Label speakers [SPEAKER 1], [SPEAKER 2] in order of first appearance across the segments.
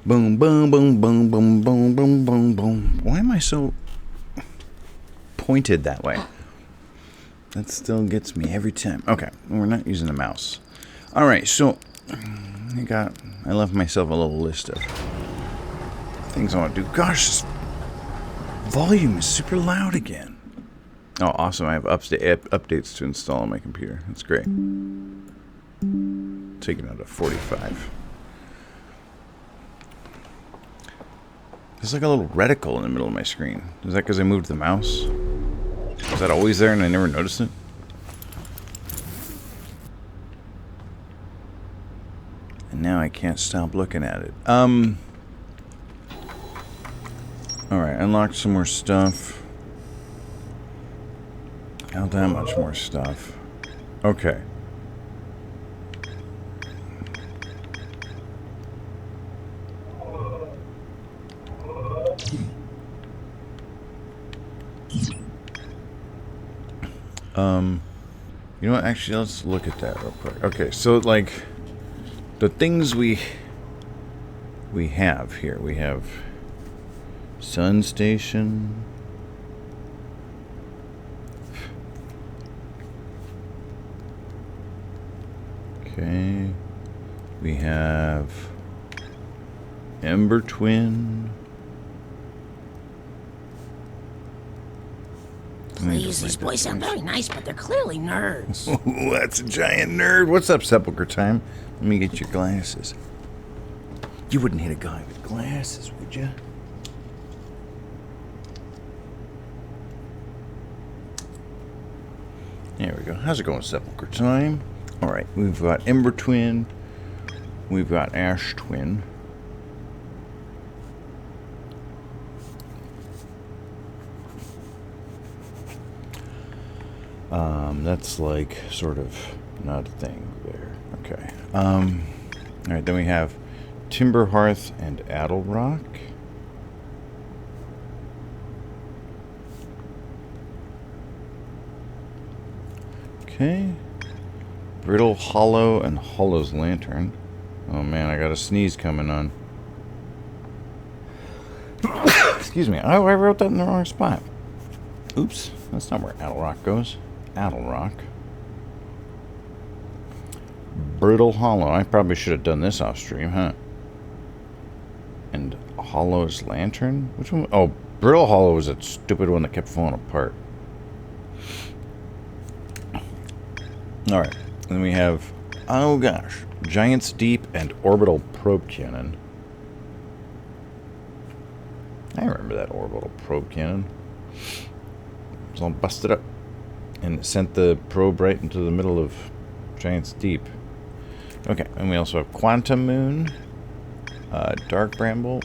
[SPEAKER 1] Boom, boom, boom, boom, boom, boom, boom, boom, boom. Why am I so pointed that way? That still gets me every time. Okay, we're not using a mouse. All right, so I left myself a little list of things I want to do. Gosh, this volume is super loud again. Oh, awesome. I have updates to install on my computer. That's great. Taking it out of 45. There's like a little reticle in the middle of my screen. Is that because I moved the mouse? Was that always there and I never noticed it? And now I can't stop looking at it. Alright, unlocked some more stuff. Not that much more stuff. Okay. You know what? Actually, let's look at that real quick. Okay, so like the things we have here, we have Sun Station. Okay, we have Ember Twin.
[SPEAKER 2] Please, these boys sound very nice, but they're clearly nerds.
[SPEAKER 1] Ooh, that's a giant nerd. What's up, Sepulchre Time? Let me get your glasses. You wouldn't hit a guy with glasses, would you? There we go. How's it going, Sepulchre Time? Alright, we've got Ember Twin. We've got Ash Twin. That's like sort of not a thing there. Okay. Alright, then we have Timber Hearth and Addle Rock. Okay. Brittle Hollow and Hollow's Lantern. Oh man, I got a sneeze coming on. Excuse me. Oh, I wrote that in the wrong spot. Oops. That's not where Addle Rock goes. Addle Rock. Brittle Hollow. I probably should have done this off stream, huh? And Hollow's Lantern? Which one? Oh, Brittle Hollow was that stupid one that kept falling apart. Alright. Then we have, oh gosh, Giant's Deep and Orbital Probe Cannon. I remember that Orbital Probe Cannon. It was all busted up. And it sent the probe right into the middle of Giant's Deep. Okay, and we also have Quantum Moon, Dark Bramble.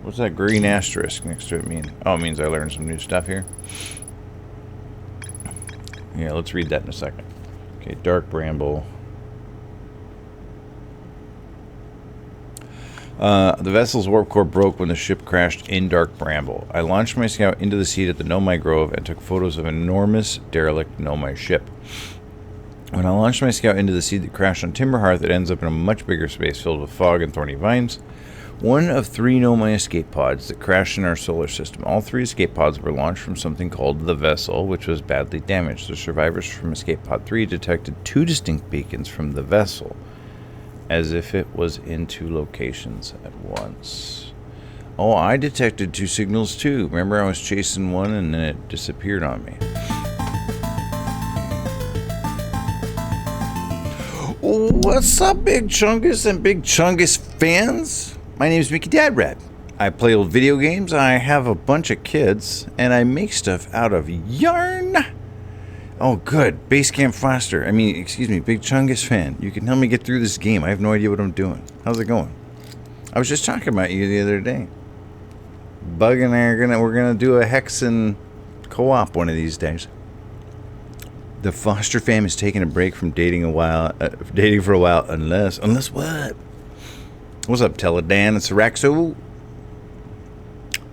[SPEAKER 1] What's that green asterisk next to it mean? Oh, it means I learned some new stuff here. Yeah, let's read that in a second. Okay, Dark Bramble. The vessel's warp core broke when the ship crashed in Dark Bramble. I launched my scout into the sea at the Nomai Grove and took photos of an enormous derelict Nomai ship. When I launched my scout into the sea that crashed on Timber Hearth, it ends up in a much bigger space filled with fog and thorny vines. One of 3 Nomai escape pods that crashed in our solar system. All 3 escape pods were launched from something called the vessel, which was badly damaged. The survivors from escape pod 3 detected 2 distinct beacons from the vessel, as if it was in 2 locations at once. Oh, I detected 2 signals too. Remember, I was chasing one and then it disappeared on me. What's up, Big Chungus and Big Chungus fans? My name is Mickey Dadrat. I play old video games, I have a bunch of kids, and I make stuff out of yarn. Oh, good. Basecamp Foster. Excuse me, Big Chungus fan. You can help me get through this game. I have no idea what I'm doing. How's it going? I was just talking about you the other day. Bug and I we're gonna do a Hexen co-op one of these days. The Foster fam is taking a break from dating for a while, unless what? What's up, Teledan? It's Raxo.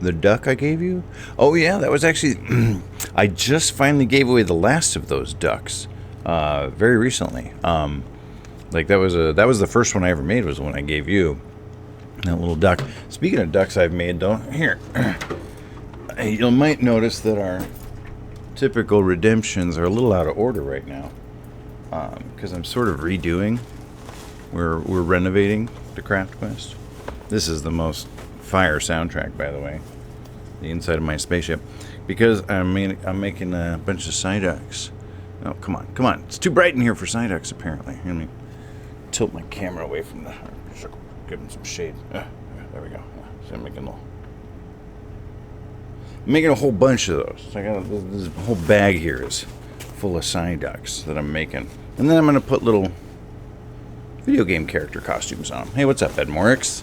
[SPEAKER 1] The duck I gave you? Oh yeah, that was actually I just finally gave away the last of those ducks very recently. Like that was the first one I ever made, was the one I gave you. That little duck. Speaking of ducks I've made, though, here. You might notice that our typical redemptions are a little out of order right now. Because I'm sort of redoing. We're renovating the Craft Quest. This is the most fire soundtrack, by the way. The inside of my spaceship. Because I'm making a bunch of Psyducks. Oh, come on. It's too bright in here for Psyducks, apparently. Let me tilt my camera away from the... Give them some shade. There we go. So I'm making a whole bunch of those. So I got this whole bag here is full of Psyducks that I'm making. And then I'm going to put little video game character costumes on them. Hey, what's up, Ed Morix?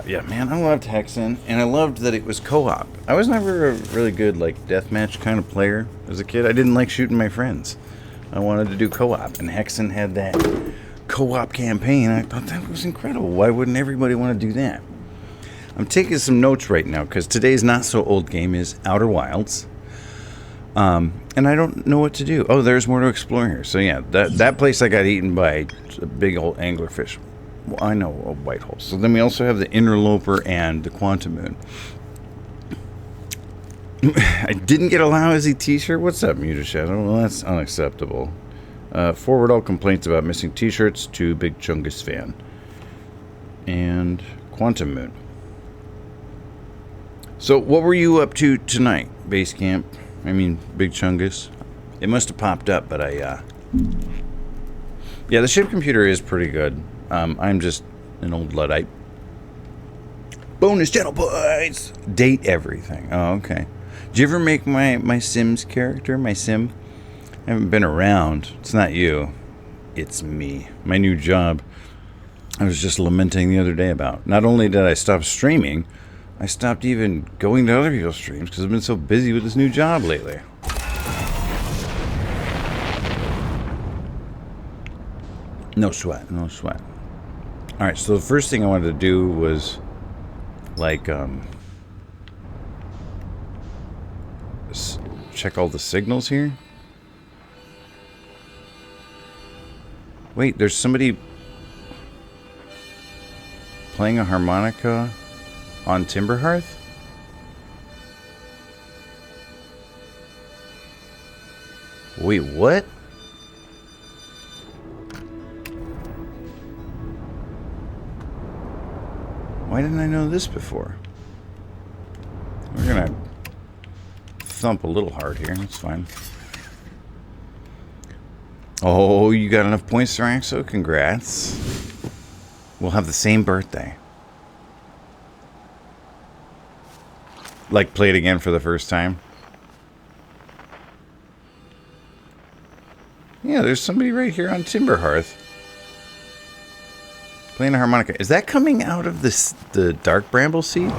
[SPEAKER 1] Yeah, man, I loved Hexen, and I loved that it was co-op. I was never a really good, deathmatch kind of player as a kid. I didn't like shooting my friends. I wanted to do co-op, and Hexen had that co-op campaign. I thought that was incredible. Why wouldn't everybody want to do that? I'm taking some notes right now, because today's not-so-old game is Outer Wilds. And I don't know what to do. Oh, there's more to explore here. So, yeah, that place I got eaten by a big old anglerfish. Well, I know, a white hole. So then we also have the Interloper and the Quantum Moon. I didn't get a lousy t-shirt. What's up, Muta Shadow? Well, that's unacceptable. Forward all complaints about missing t-shirts to Big Chungus fan. And Quantum Moon. So what were you up to tonight, Base Camp? I mean, Big Chungus. It must have popped up, but yeah, the ship computer is pretty good. I'm just an old Luddite. Bonus channel points! Date everything. Oh, okay. Did you ever make my Sims character, my Sim? I haven't been around. It's not you. It's me. My new job. I was just lamenting the other day about. Not only did I stop streaming, I stopped even going to other people's streams because I've been so busy with this new job lately. No sweat, no sweat. Alright, so the first thing I wanted to do was, check all the signals here. Wait, there's somebody playing a harmonica on Timberhearth? Wait, what? Why didn't I know this before? We're gonna thump a little hard here. That's fine. Oh, you got enough points, Saraxo? Congrats. We'll have the same birthday. Play it again for the first time. Yeah, there's somebody right here on Timberhearth. Playing a harmonica. Is that coming out of the Dark Bramble Seed?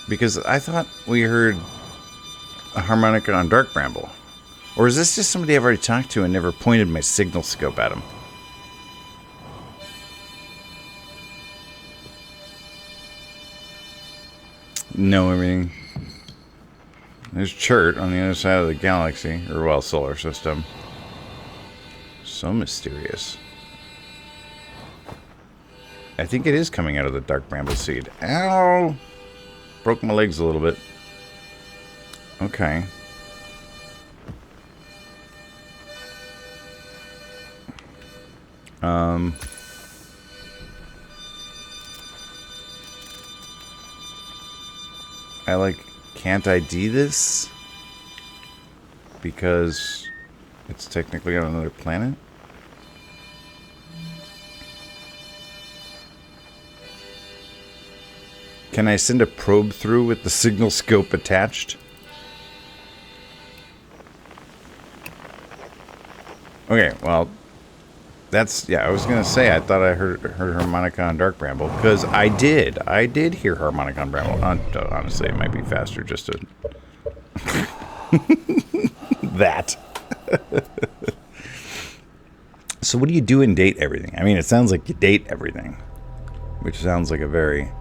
[SPEAKER 1] Because I thought we heard a harmonica on Dark Bramble. Or is this just somebody I've already talked to and never pointed my signal scope at him? No, everything. There's Chert on the other side of the galaxy. Or, well, solar system. So mysterious. I think it is coming out of the Dark Bramble Seed. Ow! Broke my legs a little bit. Okay. Can't ID this? Because it's technically on another planet? Can I send a probe through with the signal scope attached? Okay, well, that's, yeah, I was going to say, I thought I heard harmonica on Dark Bramble, because I did hear harmonica on Bramble. Honestly, it might be faster just to... that. So what do you do in Date Everything? I mean, it sounds like you date everything, which sounds like a very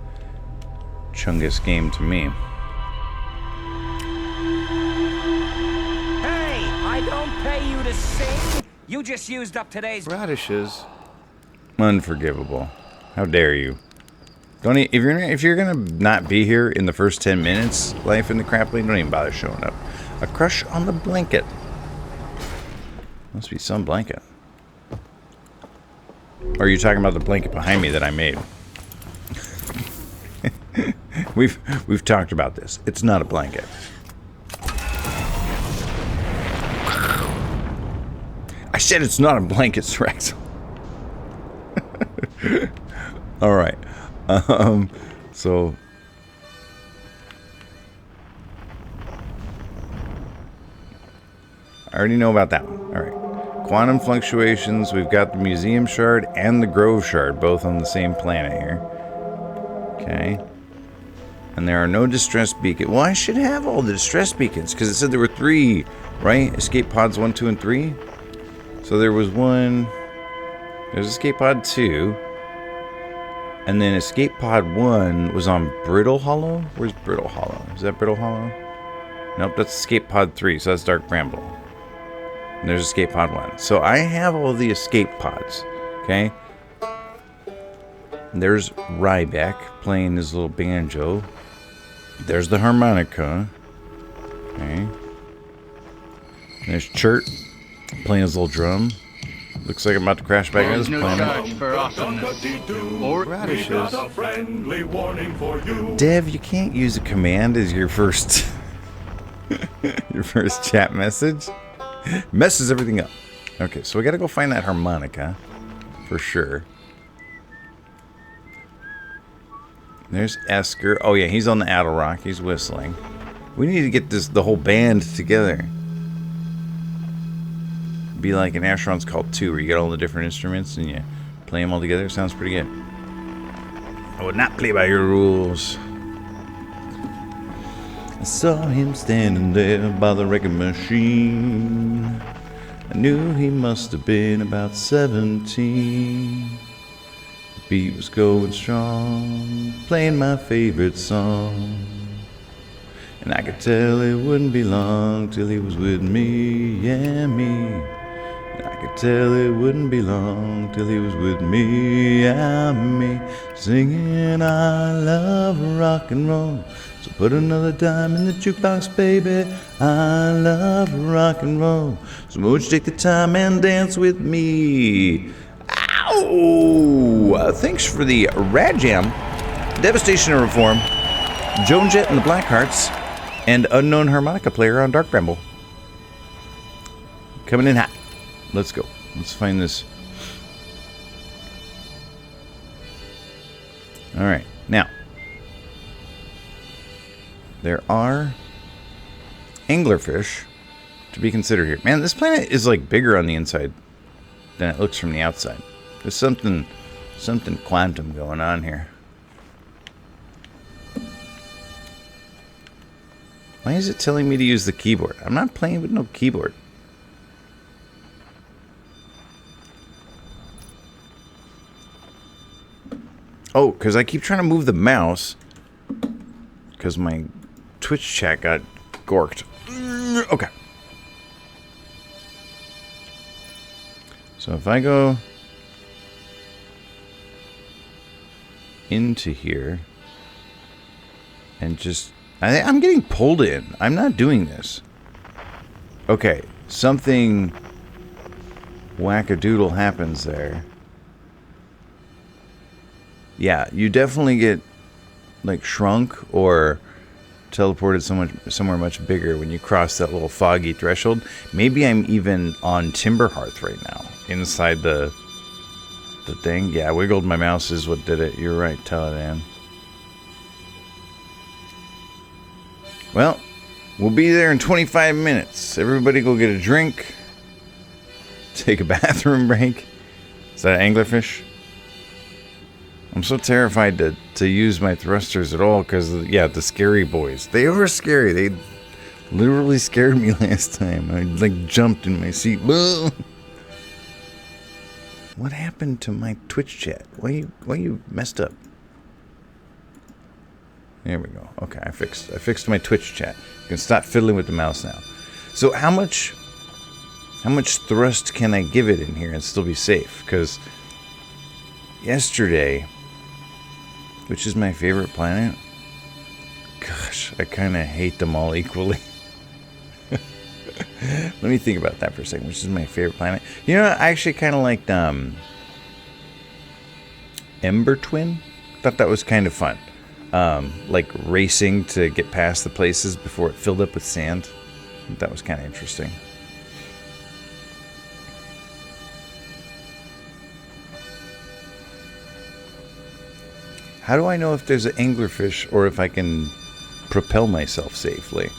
[SPEAKER 1] Chungus game to me.
[SPEAKER 3] Hey, I don't pay you to sing. You just used up today's
[SPEAKER 1] Radishes. Unforgivable. How dare you? If you're gonna not be here in the first 10 minutes, life in the crap lane, don't even bother showing up. A crush on the blanket. Must be some blanket. Or are you talking about the blanket behind me that I made? We've talked about this. It's not a blanket. I said it's not a blanket, Rex. All right. So I already know about that one. All right. Quantum fluctuations. We've got the museum shard and the grove shard both on the same planet here. Okay. And there are no distress beacons. Well, I should have all the distress beacons because it said there were 3, right? Escape pods 1, 2, and 3. So there was one. There's escape pod 2. And then escape pod 1 was on Brittle Hollow. Where's Brittle Hollow? Is that Brittle Hollow? Nope, that's escape pod 3. So that's Dark Bramble. And there's escape pod 1. So I have all the escape pods. Okay. And there's Ryback playing his little banjo. There's the harmonica. Okay. There's Chert playing his little drum. Looks like I'm about to crash back into this planet.
[SPEAKER 3] Or
[SPEAKER 1] radishes. Dev, you can't use a command as your first your first chat message. Messes everything up. Okay, so we gotta go find that harmonica for sure. There's Esker. Oh yeah, he's on the Addle Rock. He's whistling. We need to get the whole band together. Be like an Asheron's Call 2, where you get all the different instruments and you play them all together. Sounds pretty good. I would not play by your rules. I saw him standing there by the wrecking machine. I knew he must have been about 17. The beat was going strong, playing my favorite song. And I could tell it wouldn't be long till he was with me, yeah, me. I could tell it wouldn't be long till he was with me, yeah, me. Singing, I love rock and roll. So put another dime in the jukebox, baby. I love rock and roll. So won't you take the time and dance with me? Ow! Thanks for the Rad Jam, Devastation and Reform, Joan Jett and the Blackhearts, and Unknown Harmonica Player on Dark Bramble. Coming in hot. Let's go. Let's find this. Alright, now. There are anglerfish to be considered here. Man, this planet is like bigger on the inside than it looks from the outside. There's something quantum going on here. Why is it telling me to use the keyboard? I'm not playing with no keyboard. Oh, because I keep trying to move the mouse because my Twitch chat got gorked. Okay. So if I go into here and just... I'm getting pulled in. I'm not doing this. Okay, something wackadoodle happens there. Yeah, you definitely get like shrunk or teleported somewhere much bigger when you cross that little foggy threshold. Maybe I'm even on Timberhearth right now, inside the thing. Yeah, wiggled my mouse is what did it. You're right, Teledan. Well, we'll be there in 25 minutes. Everybody go get a drink. Take a bathroom break. Is that an anglerfish? I'm so terrified to use my thrusters at all because, yeah, the scary boys. They were scary. They literally scared me last time. I, like, jumped in my seat. What happened to my Twitch chat? Why you messed up? There we go. Okay, I fixed my Twitch chat. You can stop fiddling with the mouse now. So how much thrust can I give it in here and still be safe? Because yesterday, which is my favorite planet. Gosh, I kind of hate them all equally. Let me think about that for a second. Which is my favorite planet? You know, I actually kind of liked Ember Twin. Thought that was kind of fun. Like racing to get past the places before it filled up with sand. That was kind of interesting. How do I know if there's an anglerfish or if I can propel myself safely?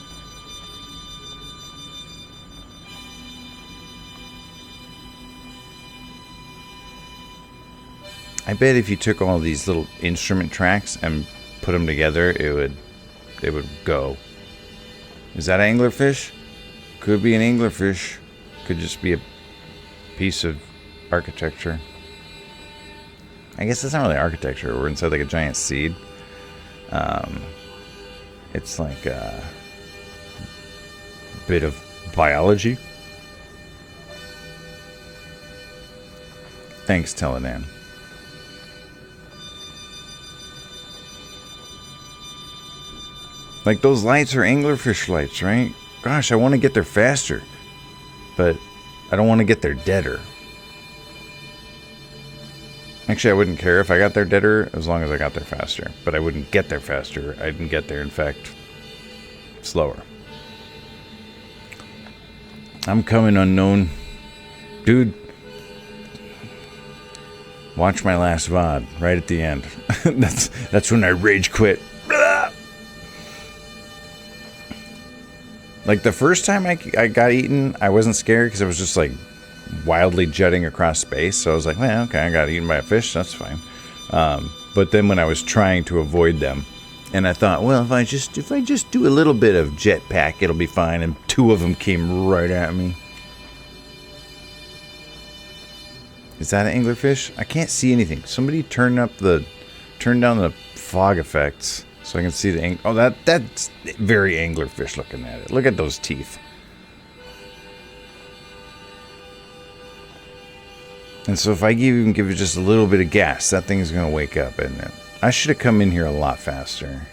[SPEAKER 1] I bet if you took all these little instrument tracks and put them together, it would go. Is that an anglerfish? Could be an anglerfish. Could just be a piece of architecture. I guess it's not really architecture. We're inside like a giant seed. It's like a bit of biology. Thanks, Telenan. Like those lights are anglerfish lights, right? Gosh, I want to get there faster. But I don't want to get there deader. Actually, I wouldn't care if I got there deader as long as I got there faster. But I wouldn't get there faster. I didn't get there, in fact, slower. I'm coming, unknown. Dude. Watch my last VOD right at the end. That's when I rage quit. Like the first time I got eaten, I wasn't scared because I was just like wildly jetting across space. So I was like, well, okay, I got eaten by a fish. That's fine. But then when I was trying to avoid them, and I thought, well, if I just do a little bit of jetpack, it'll be fine. And two of them came right at me. Is that an anglerfish? I can't see anything. Somebody turn down the fog effects. So I can see the oh, that's very anglerfish looking at it. Look at those teeth. And so if I even give it just a little bit of gas, that thing's going to wake up, isn't it? I should have come in here a lot faster.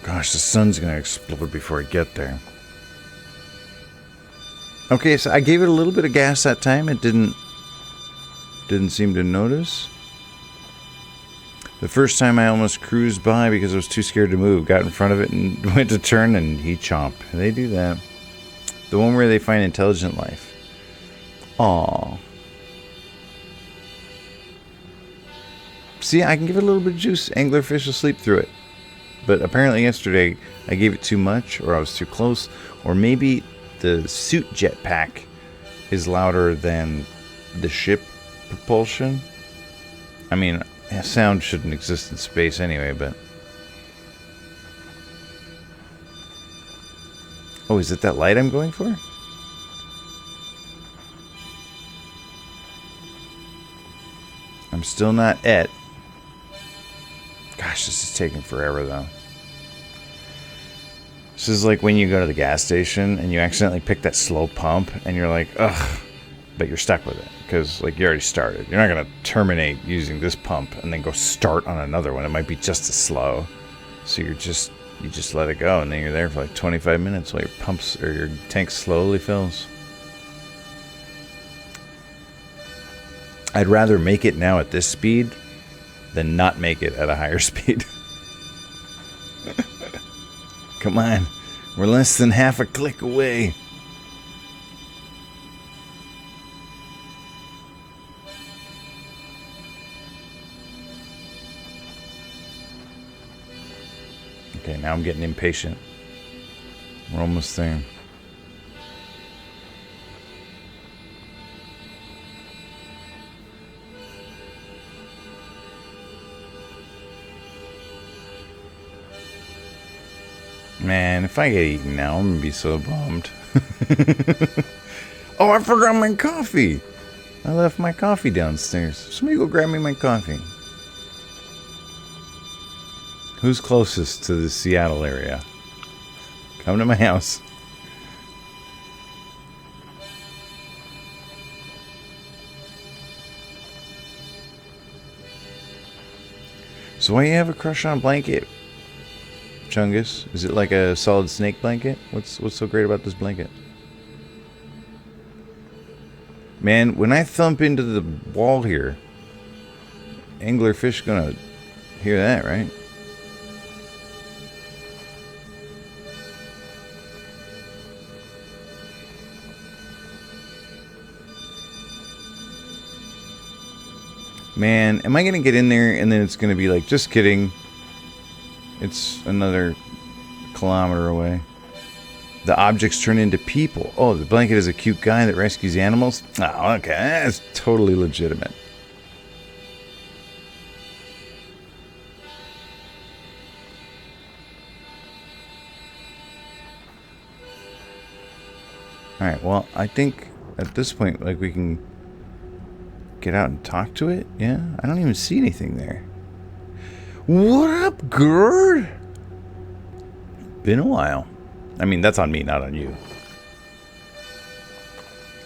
[SPEAKER 1] Gosh, the sun's going to explode before I get there. Okay, so I gave it a little bit of gas that time. It didn't seem to notice. The first time I almost cruised by because I was too scared to move. Got in front of it and went to turn and he chomped. They do that. The one where they find intelligent life. Aww. See, I can give it a little bit of juice. Anglerfish will sleep through it. But apparently yesterday I gave it too much or I was too close. Or maybe the suit jetpack is louder than the ship propulsion. I mean, sound shouldn't exist in space anyway, but... Oh, is it that light I'm going for? I'm still not at... Gosh, this is taking forever, though. This is like when you go to the gas station and you accidentally pick that slow pump and you're like, ugh, but you're stuck with it. Because, like, you already started. You're not going to terminate using this pump and then go start on another one. It might be just as slow. So you just let it go. And then you're there for like 25 minutes while your tank slowly fills. I'd rather make it now at this speed than not make it at a higher speed. Come on. We're less than half a click away. Okay, now I'm getting impatient. We're almost there. Man, if I get eaten now, I'm gonna be so bummed. Oh, I forgot my coffee. I left my coffee downstairs. Somebody go grab me my coffee. Who's closest to the Seattle area? Come to my house. So why you have a crush on a blanket, Chungus? Is it like a solid snake blanket? What's so great about this blanket? Man, when I thump into the wall here, anglerfish gonna hear that, right? Man, am I gonna get in there and then it's gonna be like, just kidding. It's another kilometer away. The objects turn into people. Oh, the blanket is a cute guy that rescues animals? Oh, okay. That's totally legitimate. Alright, well, I think at this point, like, we can get out and talk to it? Yeah? I don't even see anything there. What up, Gerd? Been a while. I mean, that's on me, not on you.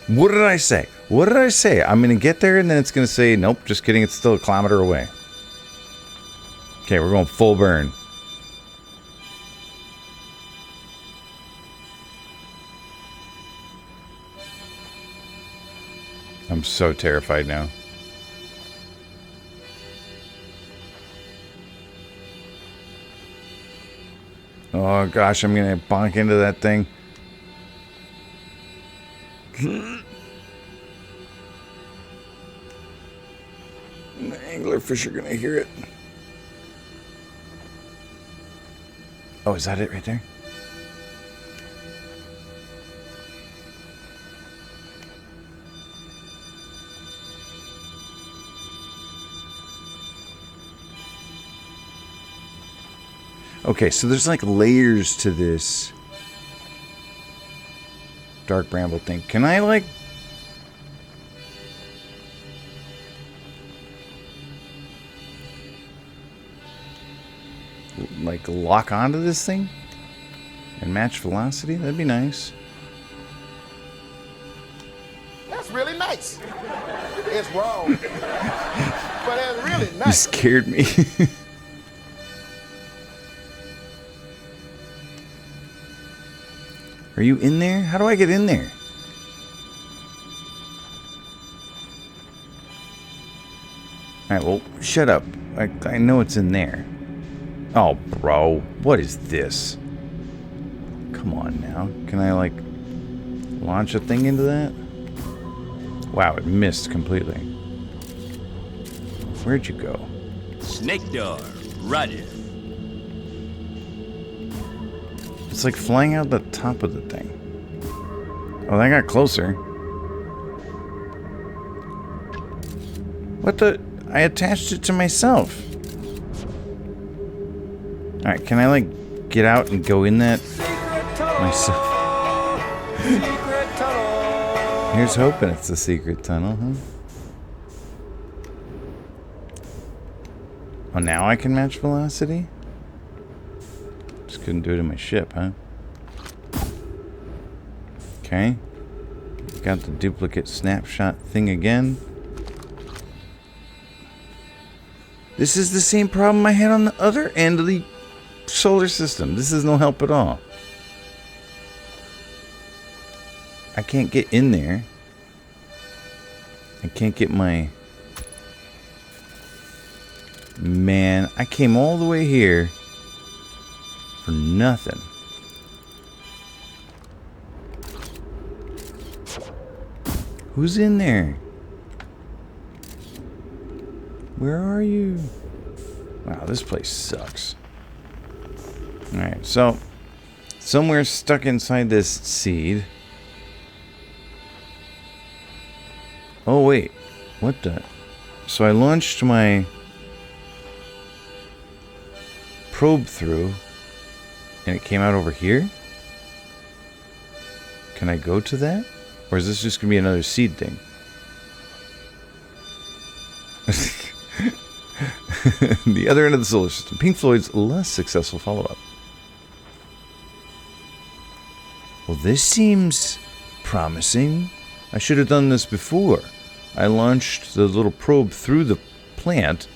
[SPEAKER 1] What did I say? What did I say? I'm going to get there and then it's going to say, nope, just kidding, it's still a kilometer away. Okay, we're going full burn. I'm so terrified now. Oh gosh, I'm gonna bonk into that thing. The anglerfish are gonna hear it. Oh, is that it right there? Okay, so there's like layers to this dark bramble thing. Can I like... lock onto this thing? And match velocity? That'd be nice.
[SPEAKER 4] That's really nice. It's wrong. But it's really nice.
[SPEAKER 1] You scared me. Are you in there? How do I get in there? Alright, well, shut up. I know it's in there. Oh, bro. What is this? Come on now. Can I, like, launch a thing into that? Wow, it missed completely. Where'd you go?
[SPEAKER 3] Snake door, ready.
[SPEAKER 1] It's like flying out the top of the thing. Oh, that got closer. What the? I attached it to myself. Alright, can I like get out and go in that myself? Here's hoping it's the secret tunnel, huh? Oh, now I can match velocity? Just couldn't do it in my ship, huh? Okay. Got the duplicate snapshot thing again. This is the same problem I had on the other end of the solar system. This is no help at all. I can't get in there. I can't get my... Man, I came all the way here for nothing. Who's in there? Where are you? Wow, this place sucks. Alright, so somewhere stuck inside this seed. Oh wait, what the? So I launched my probe through and it came out over here? Can I go to that? Or is this just gonna be another seed thing? The other end of the solar system. Pink Floyd's less successful follow-up. Well, this seems promising. I should have done this before. I launched the little probe through the plant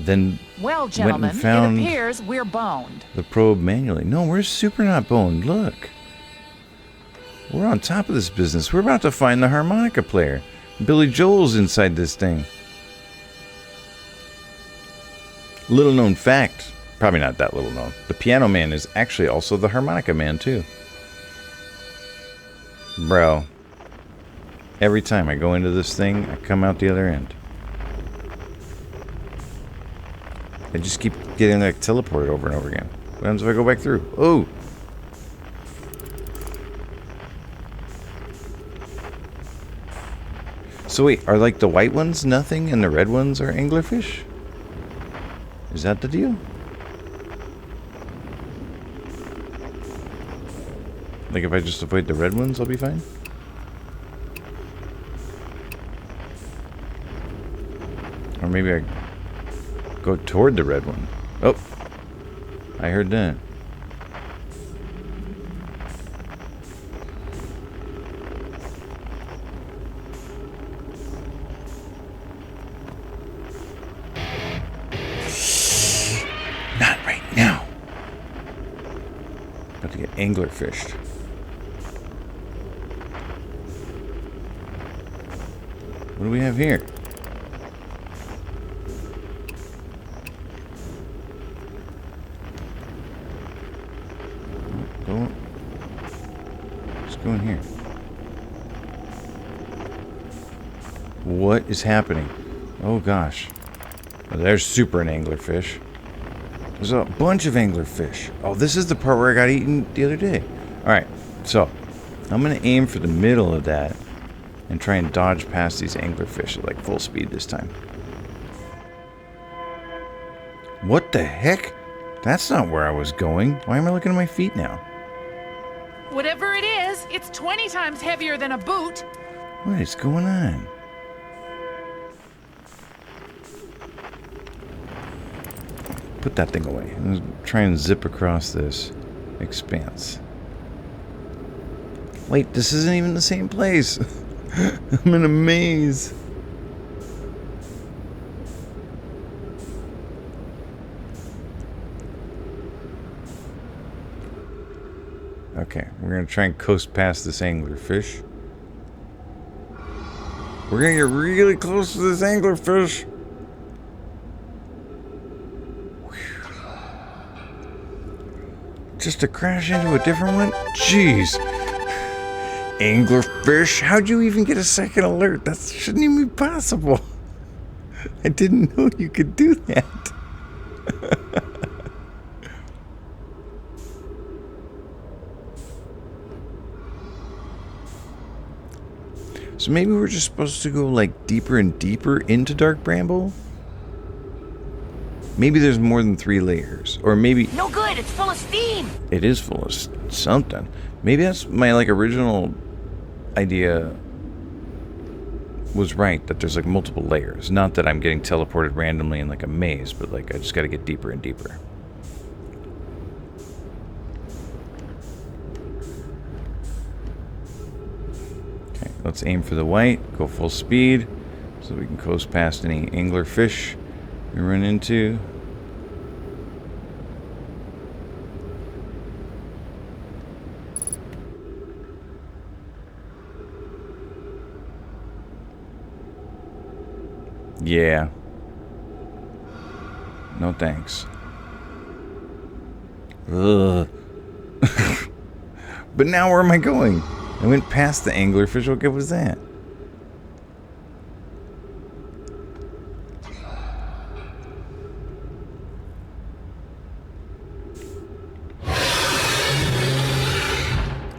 [SPEAKER 1] then
[SPEAKER 5] Well,
[SPEAKER 1] went
[SPEAKER 5] gentlemen,
[SPEAKER 1] and found
[SPEAKER 5] it appears we're boned.
[SPEAKER 1] the probe manually. No, we're super not boned. Look. We're on top of this business. We're about to find the harmonica player. Billy Joel's inside this thing. Little known fact, probably not that little known, the piano man is actually also the harmonica man too. Bro, every time I go into this thing, I come out the other end. I just keep getting like teleported over and over again. What happens if I go back through? Oh! So wait, are like the white ones nothing and the red ones are anglerfish? Is that the deal? Like if I just avoid the red ones, I'll be fine? Or maybe I go toward the red one. Oh, I heard that. Not right now. About to get angler fished. What do we have here? Go. Let's go in here. What is happening? Oh gosh. Oh, there's super an anglerfish. There's a bunch of anglerfish. Oh, this is the part where I got eaten the other day. Alright, so I'm going to aim for the middle of that and try and dodge past these anglerfish at like full speed this time. What the heck? That's not where I was going. Why am I looking at my feet now?
[SPEAKER 5] Whatever it is, it's 20 times heavier than a boot.
[SPEAKER 1] What is going on? Put that thing away. I'm gonna try and zip across this expanse. Wait, this isn't even the same place. I'm in a maze. Okay, we're gonna try and coast past this anglerfish. We're gonna get really close to this anglerfish. Just to crash into a different one? Jeez. Anglerfish? How'd you even get a second alert? That shouldn't even be possible. I didn't know you could do that. So maybe we're just supposed to go like deeper and deeper into Dark Bramble? Maybe there's more than 3 layers. Or maybe...
[SPEAKER 2] No good, it's full of steam.
[SPEAKER 1] It is full of something. Maybe that's my like original idea was right, that there's like multiple layers. Not that I'm getting teleported randomly in like a maze, but like I just gotta get deeper and deeper. Okay, let's aim for the white, go full speed, so we can coast past any anglerfish we run into. Yeah. No thanks. Ugh. But now where am I going? I went past the anglerfish. What good was that?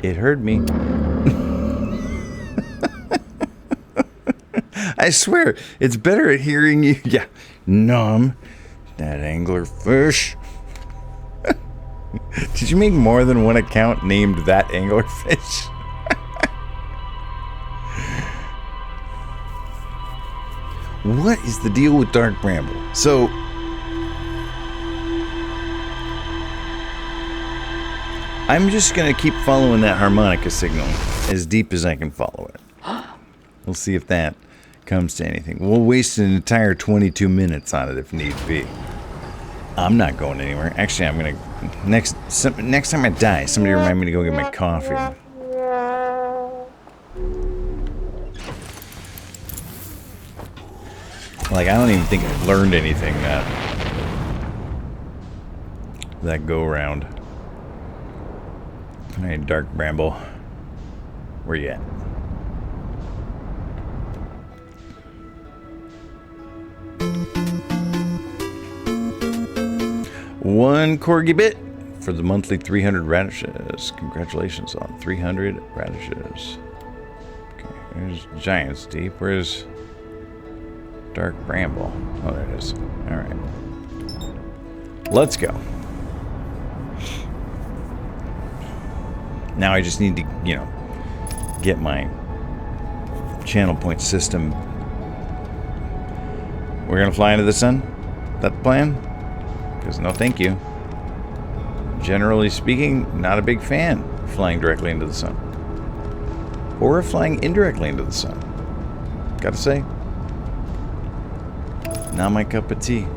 [SPEAKER 1] It heard me. I swear, it's better at hearing you. Yeah, numb. That anglerfish. Did you make more than one account named that anglerfish? What is the deal with Dark Bramble? So, I'm just gonna keep following that harmonica signal as deep as I can follow it. We'll see if that comes to anything. We'll waste an entire 22 minutes on it if need be. I'm not going anywhere. Actually, I'm gonna next time I die, somebody remind me to go get my coffee. Like, I don't even think I learned anything that go around. Hey, Dark Bramble, where you at? One corgi bit for the monthly 300 radishes. Congratulations on 300 radishes. Okay, there's Giant's Deep. Where's Dark Bramble? Oh, there it is. All right. Let's go. Now I just need to, you know, get my channel point system. We're going to fly into the sun? That the plan? Because no thank you. Generally speaking, not a big fan of flying directly into the sun. Or flying indirectly into the sun. Gotta say. Not my cup of tea.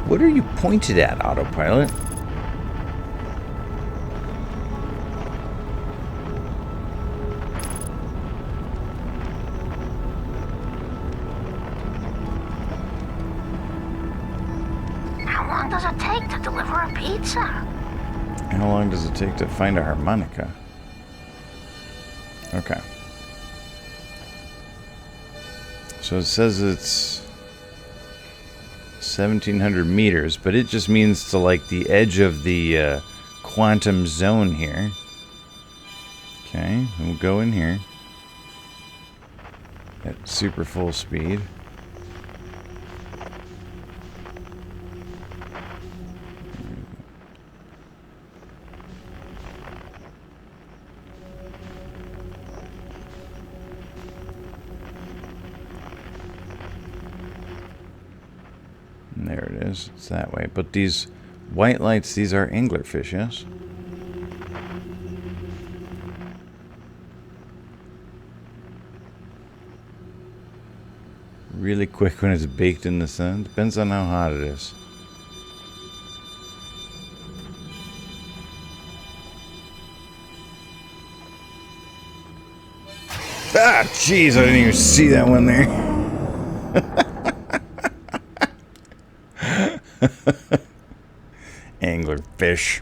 [SPEAKER 1] What are you pointed at, autopilot?
[SPEAKER 2] How long does it take to deliver a pizza?
[SPEAKER 1] How long does it take to find a harmonica? Okay. So it says it's 1,700 meters, but it just means to like the edge of the quantum zone here. Okay, we'll go in here at super full speed. There it is. It's that way. But these white lights, these are anglerfish, yes? Really quick when it's baked in the sun. Depends on how hot it is. Ah, jeez, I didn't even see that one there. Anglerfish.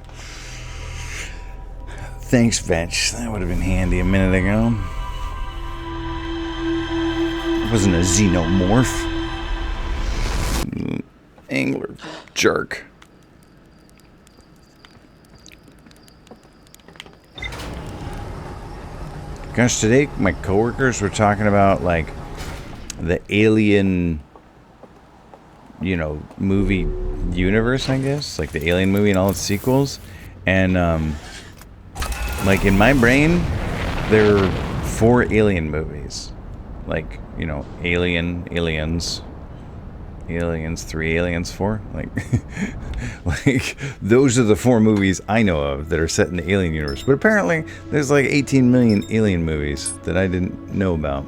[SPEAKER 1] Thanks, Vetch. That would have been handy a minute ago. It wasn't a xenomorph. Angler jerk. Gosh, today my coworkers were talking about like the Alien, you know, movie universe, I guess, like the Alien movie and all its sequels, and like in my brain there are 4 Alien movies, like, you know, Aliens, 3, Aliens 4, like like those are the 4 movies I know of that are set in the Alien universe. But apparently there's like 18 million Alien movies that I didn't know about.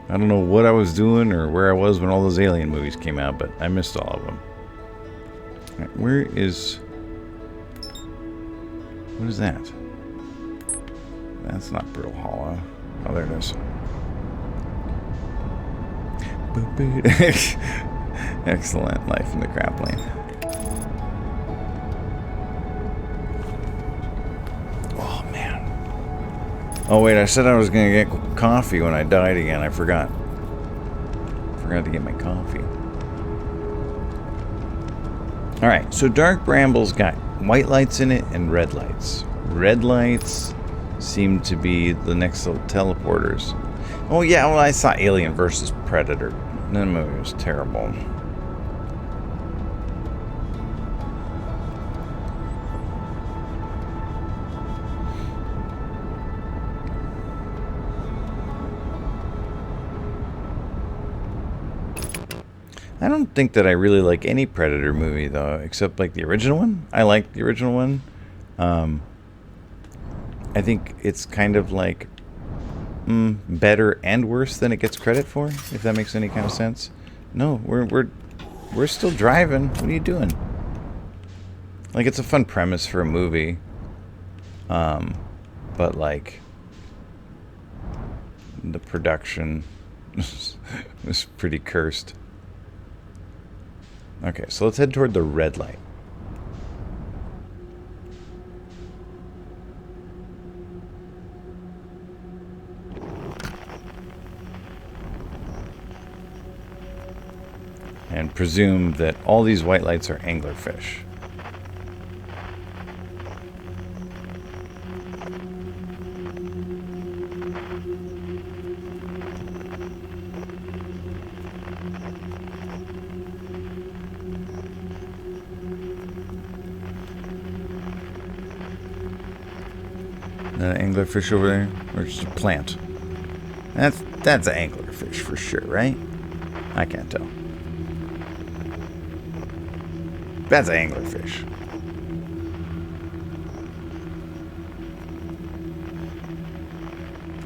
[SPEAKER 1] I don't know what I was doing or where I was when all those Alien movies came out, but I missed all of them. All right, where is... What is that? That's not Brittle Hollow. Oh, there it is. Excellent. Life in the crap lane. Oh, man. Oh, wait, I said I was going to get coffee when I died again. I forgot. Forgot to get my coffee. Alright, so Dark Bramble's got white lights in it and red lights. Red lights seem to be the next little teleporters. Oh, yeah, well, I saw Alien versus Predator. That movie was terrible. I don't think that I really like any Predator movie, though, except like the original one. I like the original one. I think it's kind of like better and worse than it gets credit for, if that makes any kind of sense. No, we're still driving. What are you doing? Like, it's a fun premise for a movie. But like the production was pretty cursed. Okay, so let's head toward the red light. And presume that all these white lights are anglerfish. That an anglerfish over there? Or just a plant? That's an anglerfish for sure, right? I can't tell. That's an anglerfish.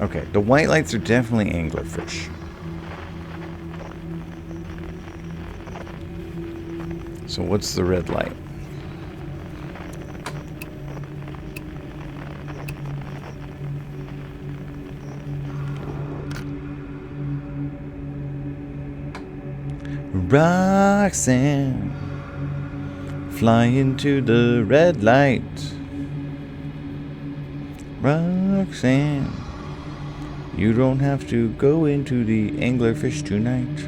[SPEAKER 1] Okay, the white lights are definitely anglerfish. So what's the red light? Roxanne, fly into the red light. Roxanne, you don't have to go into the anglerfish tonight.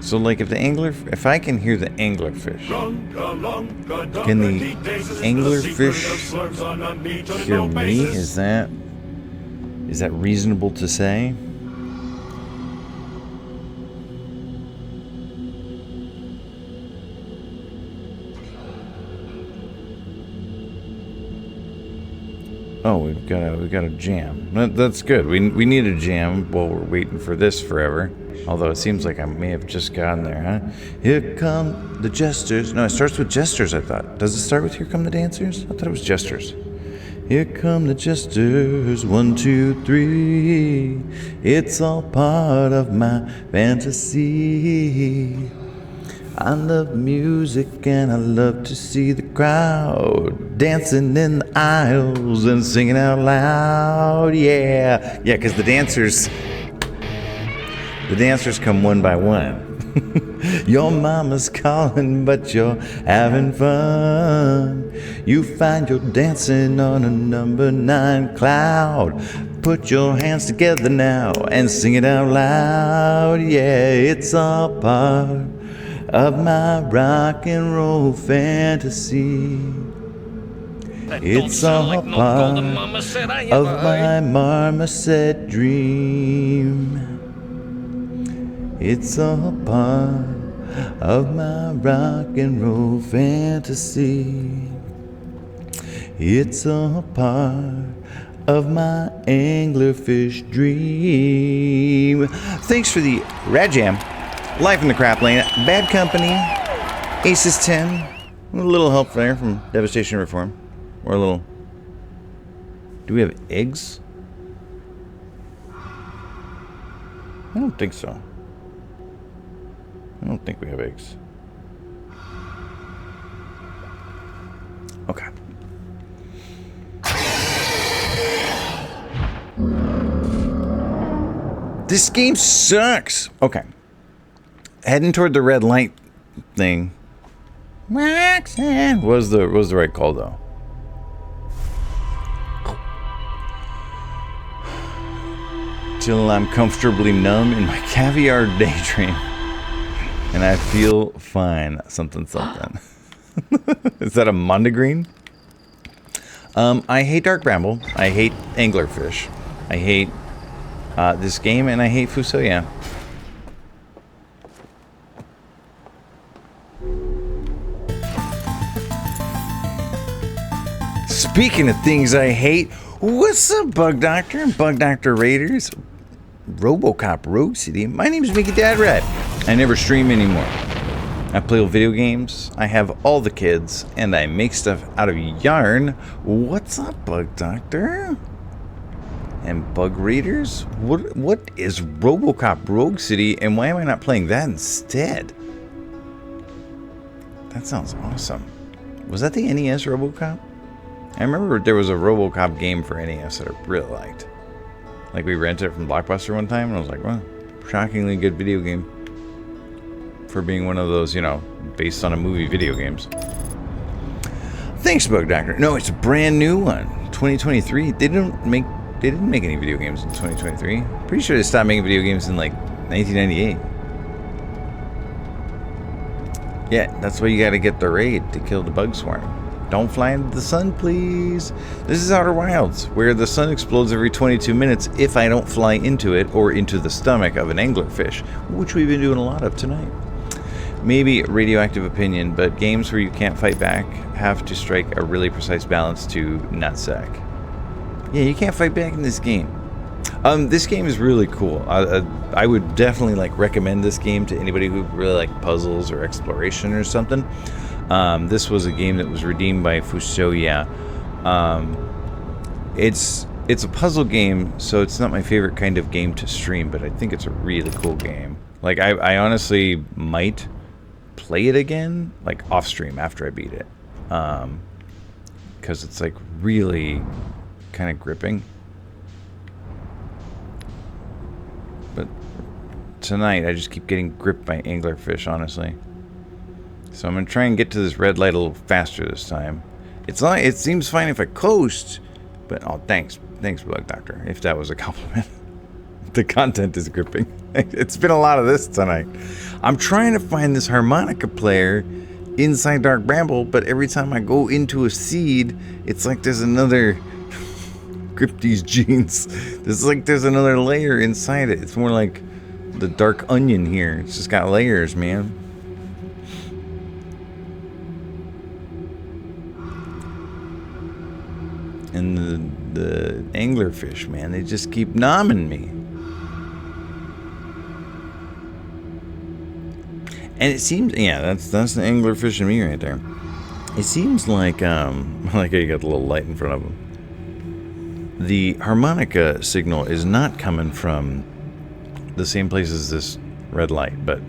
[SPEAKER 1] So, like, if I can hear the anglerfish, can the anglerfish hear me? Is that reasonable to say? Oh, we've got a jam. That's good. We need a jam while we're waiting for this forever. Although it seems like I may have just gotten there, huh? Here come the jesters. No, it starts with jesters, I thought. Does it start with here come the dancers? I thought it was jesters. Here come the jesters, 1, 2, 3. It's all part of my fantasy. I love music and I love to see the crowd dancing in the aisles and singing out loud. Yeah, because the dancers come one by one. Your mama's calling, but you're having fun. You find you're dancing on a number 9 cloud. Put your hands together now and sing it out loud. Yeah, it's all part of my rock and roll fantasy. It's all part of my marmoset dream. It's all part of my rock and roll fantasy. It's all part of my anglerfish dream. Thanks for the Rad Jam. Life in the Crap Lane. Bad Company. Aces 10. A little help there from Devastation Reform. Or a little... Do we have eggs? I don't think so. I don't think we have eggs. Okay. This game sucks. Okay. Heading toward the red light thing. Roxanne was the right call though. Till I'm comfortably numb in my caviar daydream. And I feel fine. Something. Is that a mondegreen? I hate Dark Bramble. I hate anglerfish. I hate this game, and I hate Fusoya. Speaking of things I hate, what's up, Bug Doctor and Bug Doctor Raiders? RoboCop Rogue City. My name is Mickey Dad Rat. I never stream anymore. I play video games, I have all the kids, and I make stuff out of yarn. What's up, Bug Doctor? And Bug Raiders? What is RoboCop Rogue City, and why am I not playing that instead? That sounds awesome. Was that the NES RoboCop? I remember there was a RoboCop game for NES that I really liked. Like, we rented it from Blockbuster one time, and I was like, well, shockingly good video game. For being one of those, you know, based on a movie video games. Thanks, Bug Doctor. No, it's a brand new one. 2023. They didn't make any video games in 2023. Pretty sure they stopped making video games in, like, 1998. Yeah, that's why you gotta get the raid to kill the bug swarm. Don't fly into the sun, please. This is Outer Wilds, where the sun explodes every 22 minutes if I don't fly into it or into the stomach of an anglerfish, which we've been doing a lot of tonight. Maybe radioactive opinion, but games where you can't fight back have to strike a really precise balance to nutsack. Yeah, you can't fight back in this game. This game is really cool. I would definitely recommend this game to anybody who really like puzzles or exploration or something. This was a game that was redeemed by Fusoya. It's a puzzle game, so it's not my favorite kind of game to stream, but I think it's a really cool game. Like, I honestly might play it again, like, off stream after I beat it. Because it's, like, really kind of gripping. But tonight, I just keep getting gripped by anglerfish, honestly. So I'm going to try and get to this red light a little faster this time. It seems fine if I coast, but oh, thanks, Bug Doctor, if that was a compliment. The content is gripping. It's been a lot of this tonight. I'm trying to find this harmonica player inside Dark Bramble, but every time I go into a seed, it's like there's another... Grip these jeans. There's another layer inside it. It's more like the dark onion here. It's just got layers, man. And the anglerfish, man, they just keep nomming me. And it seems, yeah, that's the anglerfish in me right there. It seems like like you got the little light in front of them. The harmonica signal is not coming from the same place as this red light, but...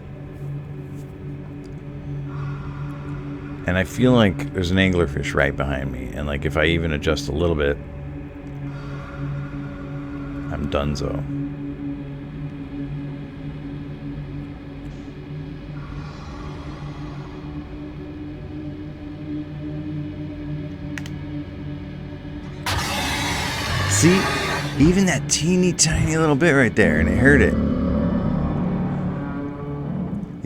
[SPEAKER 1] And I feel like there's an anglerfish right behind me, and like if I even adjust a little bit, I'm donezo. See, even that teeny tiny little bit right there, and I heard it.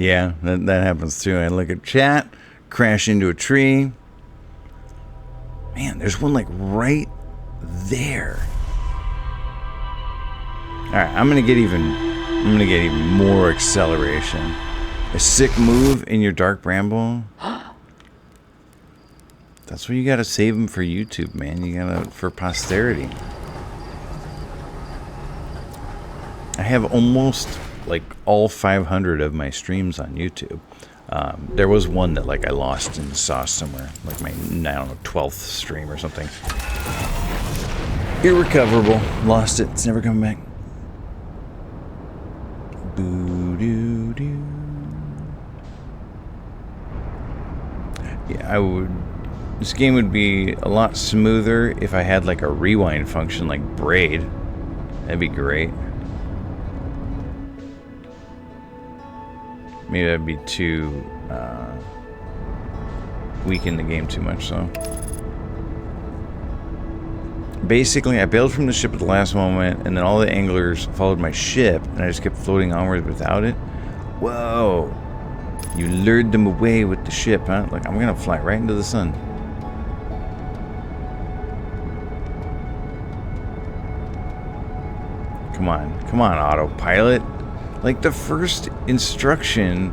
[SPEAKER 1] Yeah, that happens too. I look at chat, crash into a tree. Man, there's one like right there. All right, I'm gonna get even more acceleration. A sick move in your Dark Bramble. That's what you gotta save them for YouTube, man. You gotta for posterity. I have almost like all 500 of my streams on YouTube. There was one that like I lost in the sauce somewhere, like my, I don't know, 12th stream or something. Irrecoverable. Lost it. It's never coming back. Boo doo doo. Yeah, I would. This game would be a lot smoother if I had like a rewind function like Braid. That'd be great. Maybe that'd be too weaken the game too much, so. Basically, I bailed from the ship at the last moment, and then all the anglers followed my ship, and I just kept floating onward without it. Whoa! You lured them away with the ship, huh? Like, I'm gonna fly right into the sun. Come on, autopilot. Like, the first instruction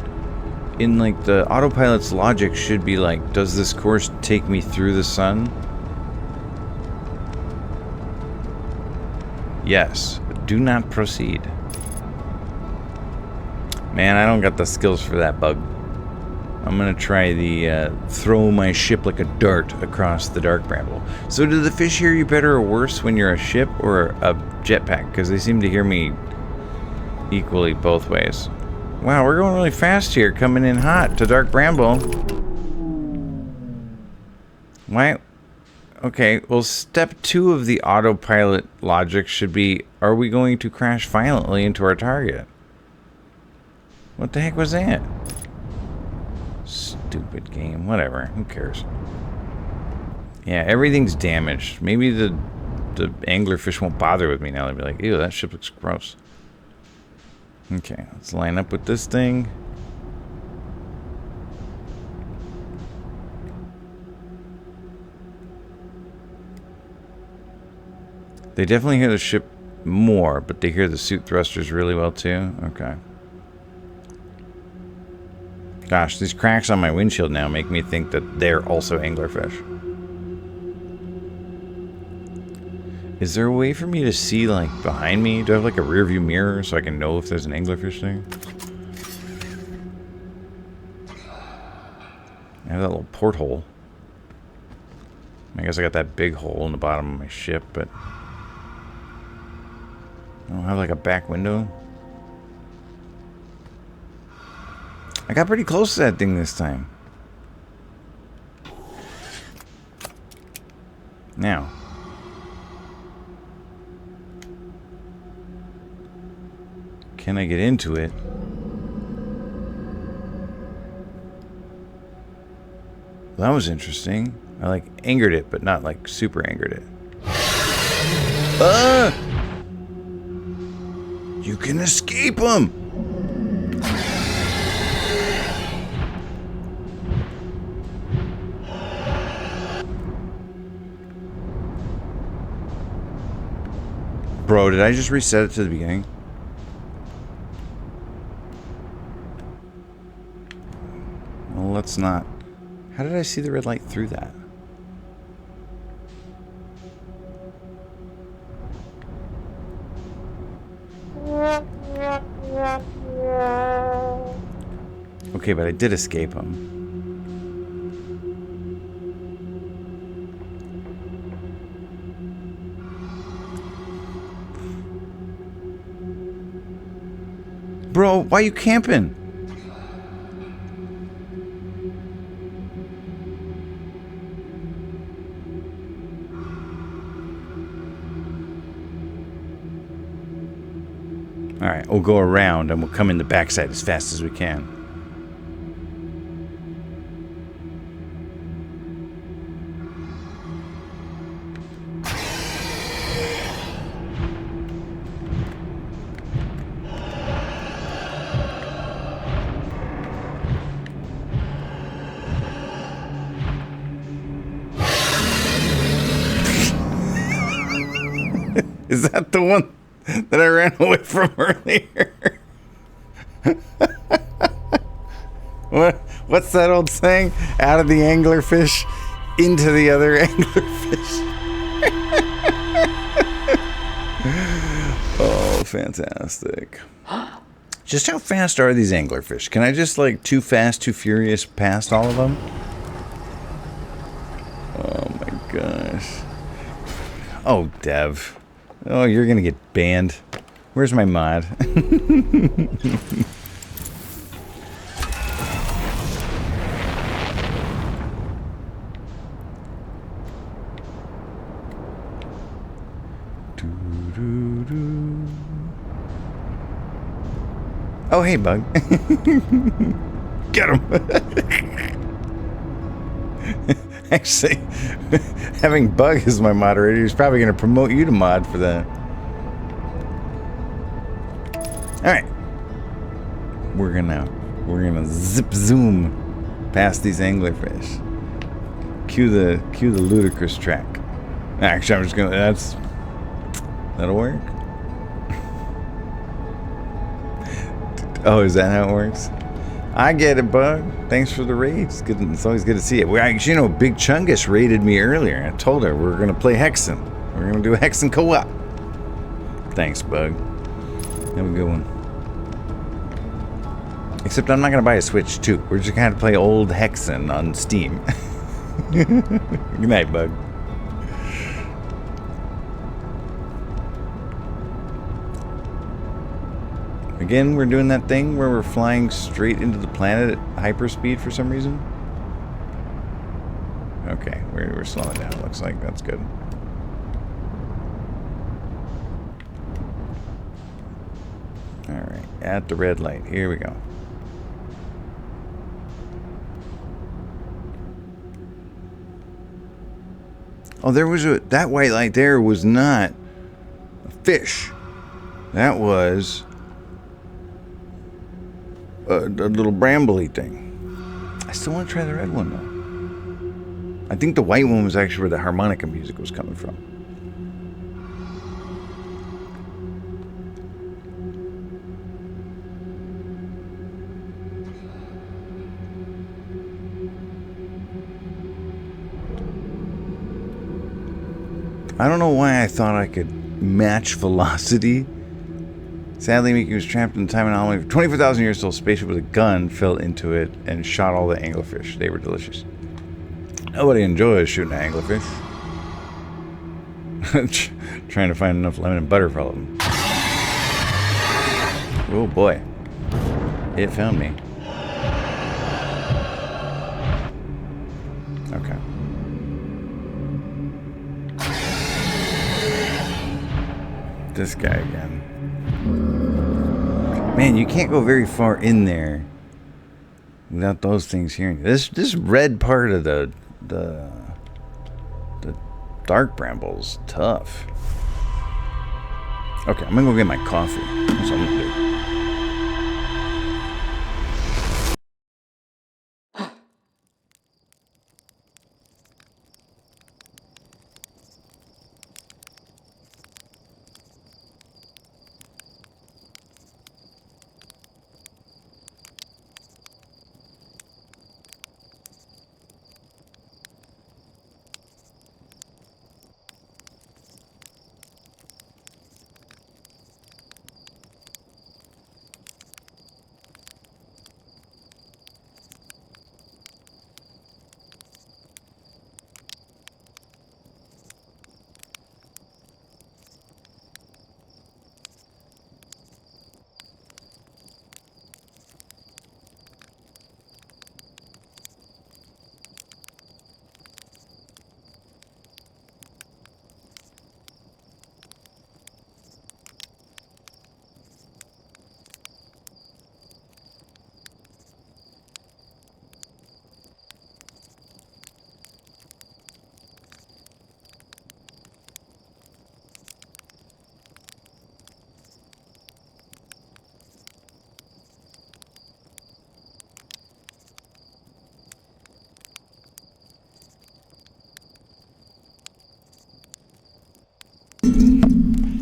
[SPEAKER 1] in, like, the autopilot's logic should be like, does this course take me through the sun? Yes. Do not proceed. Man, I don't got the skills for that, Bug. I'm gonna try the throw my ship like a dart across the dark bramble. So do the fish hear you better or worse when you're a ship or a jetpack? Because they seem to hear me equally both ways. Wow, we're going really fast here, coming in hot to dark bramble. Why? Okay, well, step 2 of the autopilot logic should be, are we going to crash violently into our target? What the heck was that? Stupid game. Whatever. Who cares? Yeah, everything's damaged. Maybe the anglerfish won't bother with me now. They'll be like, ew, that ship looks gross. Okay, let's line up with this thing. They definitely hear the ship more, but they hear the suit thrusters really well too. Okay. Gosh, these cracks on my windshield now make me think that they're also anglerfish. Is there a way for me to see, like, behind me? Do I have, like, a rear view mirror so I can know if there's an anglerfish thing? I have that little porthole. I guess I got that big hole in the bottom of my ship, but I don't have, like, a back window. I got pretty close to that thing this time. Now. Can I get into it? That was interesting. I like angered it, but not like super angered it. You can escape him! Bro, did I just reset it to the beginning? Well, let's not. How did I see the red light through that? Okay, but I did escape him. Bro, why are you camping? Alright, we'll go around and we'll come in the backside as fast as we can. Is that the one that I ran away from earlier? What's that old saying? Out of the anglerfish, into the other anglerfish. Oh, fantastic. Just how fast are these anglerfish? Can I just, like, too fast, too furious past all of them? Oh my gosh. Oh, Dev. Oh, you're gonna get banned. Where's my mod? Oh, hey, Bug. Get him. Actually, having Bug as my moderator, he's probably going to promote you to mod for that. Alright. We're gonna zip zoom past these anglerfish. Cue the ludicrous track. Actually, I'm just gonna, that'll work. Oh, is that how it works? I get it, Bug. Thanks for the raid. It's good. It's always good to see it. Well, actually, you know, Big Chungus raided me earlier. I told her we're going to play Hexen. We're going to do a Hexen co-op. Thanks, Bug. Have a good one. Except I'm not going to buy a Switch 2. We're just going to play old Hexen on Steam. Good night, Bug. Again, we're doing that thing where we're flying straight into the planet at hyperspeed for some reason. Okay, we're slowing down. Looks like that's good. Alright, at the red light. Here we go. Oh, there was a... That white light there was not a fish. That was a little brambly thing. I still want to try the red one, though. I think the white one was actually where the harmonica music was coming from. I don't know why I thought I could match velocity. Sadly, Mickey was trapped in the time anomaly for 24,000 years till a spaceship with a gun fell into it and shot all the anglerfish. They were delicious. Nobody enjoys shooting an anglerfish. Trying to find enough lemon and butter for all of them. Oh boy. It found me. Okay. This guy again. Man, you can't go very far in there without those things hearing you. This red part of the dark bramble's tough. Okay, I'm gonna go get my coffee. That's what I'm gonna do.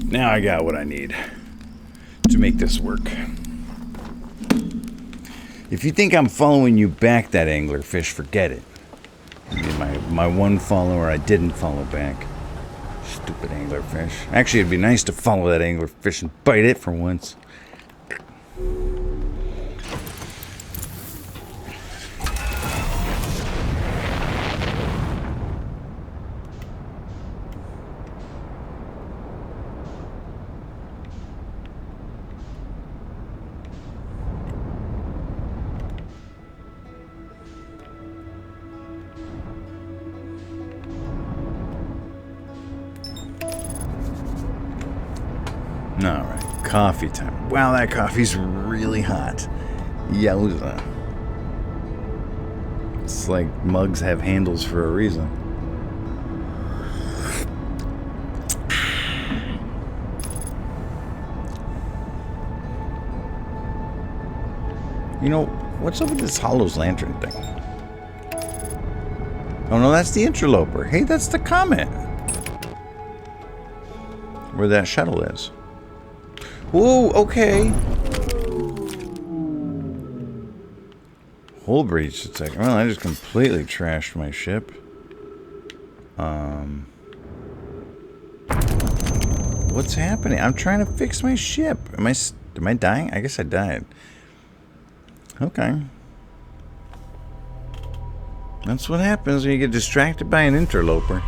[SPEAKER 1] Now I got what I need to make this work. If you think I'm following you back, that anglerfish, forget it. My one follower I didn't follow back. Stupid anglerfish. Actually, it'd be nice to follow that anglerfish and bite it for once. Alright, coffee time. Wow, that coffee's really hot. Yowza. It's like mugs have handles for a reason. You know, what's up with this Hollow's Lantern thing? Oh no, that's the interloper. Hey, that's the comet. Where that shuttle is. Whoa, okay. Hull breach. It's like, well, I just completely trashed my ship. What's happening? I'm trying to fix my ship. Am I dying? I guess I died. Okay. That's what happens when you get distracted by an interloper.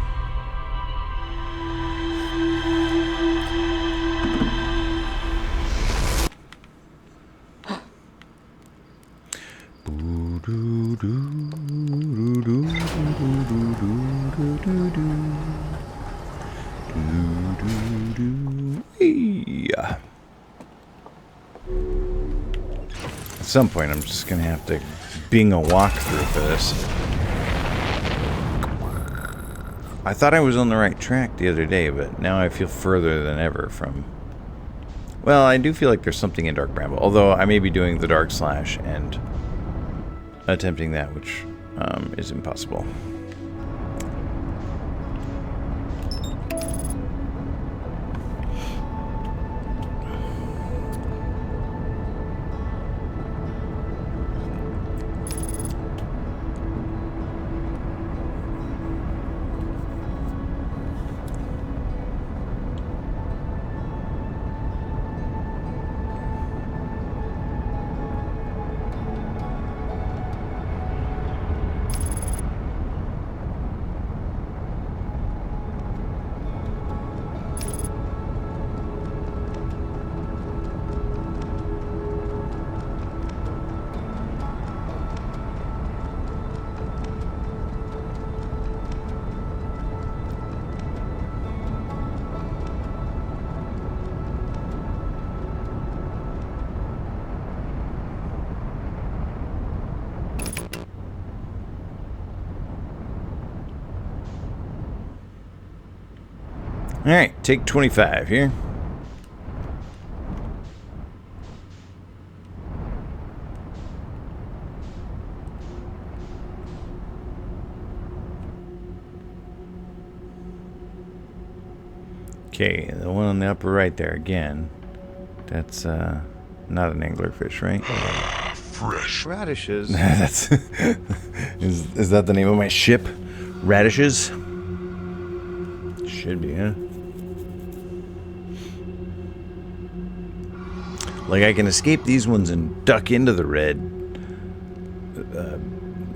[SPEAKER 1] Yeah. At some point, I'm just gonna have to bing a walkthrough for this. I thought I was on the right track the other day, but now I feel further than ever from... Well, I do feel like there's something in Dark Bramble, although I may be doing the Dark Slash and attempting that, which is impossible. Alright, take 25 here. Okay, the one on the upper right there again. That's not an anglerfish, right?
[SPEAKER 6] Fresh
[SPEAKER 1] Radishes. That's is that the name of my ship? Radishes? Should be, huh? Like, I can escape these ones and duck into the red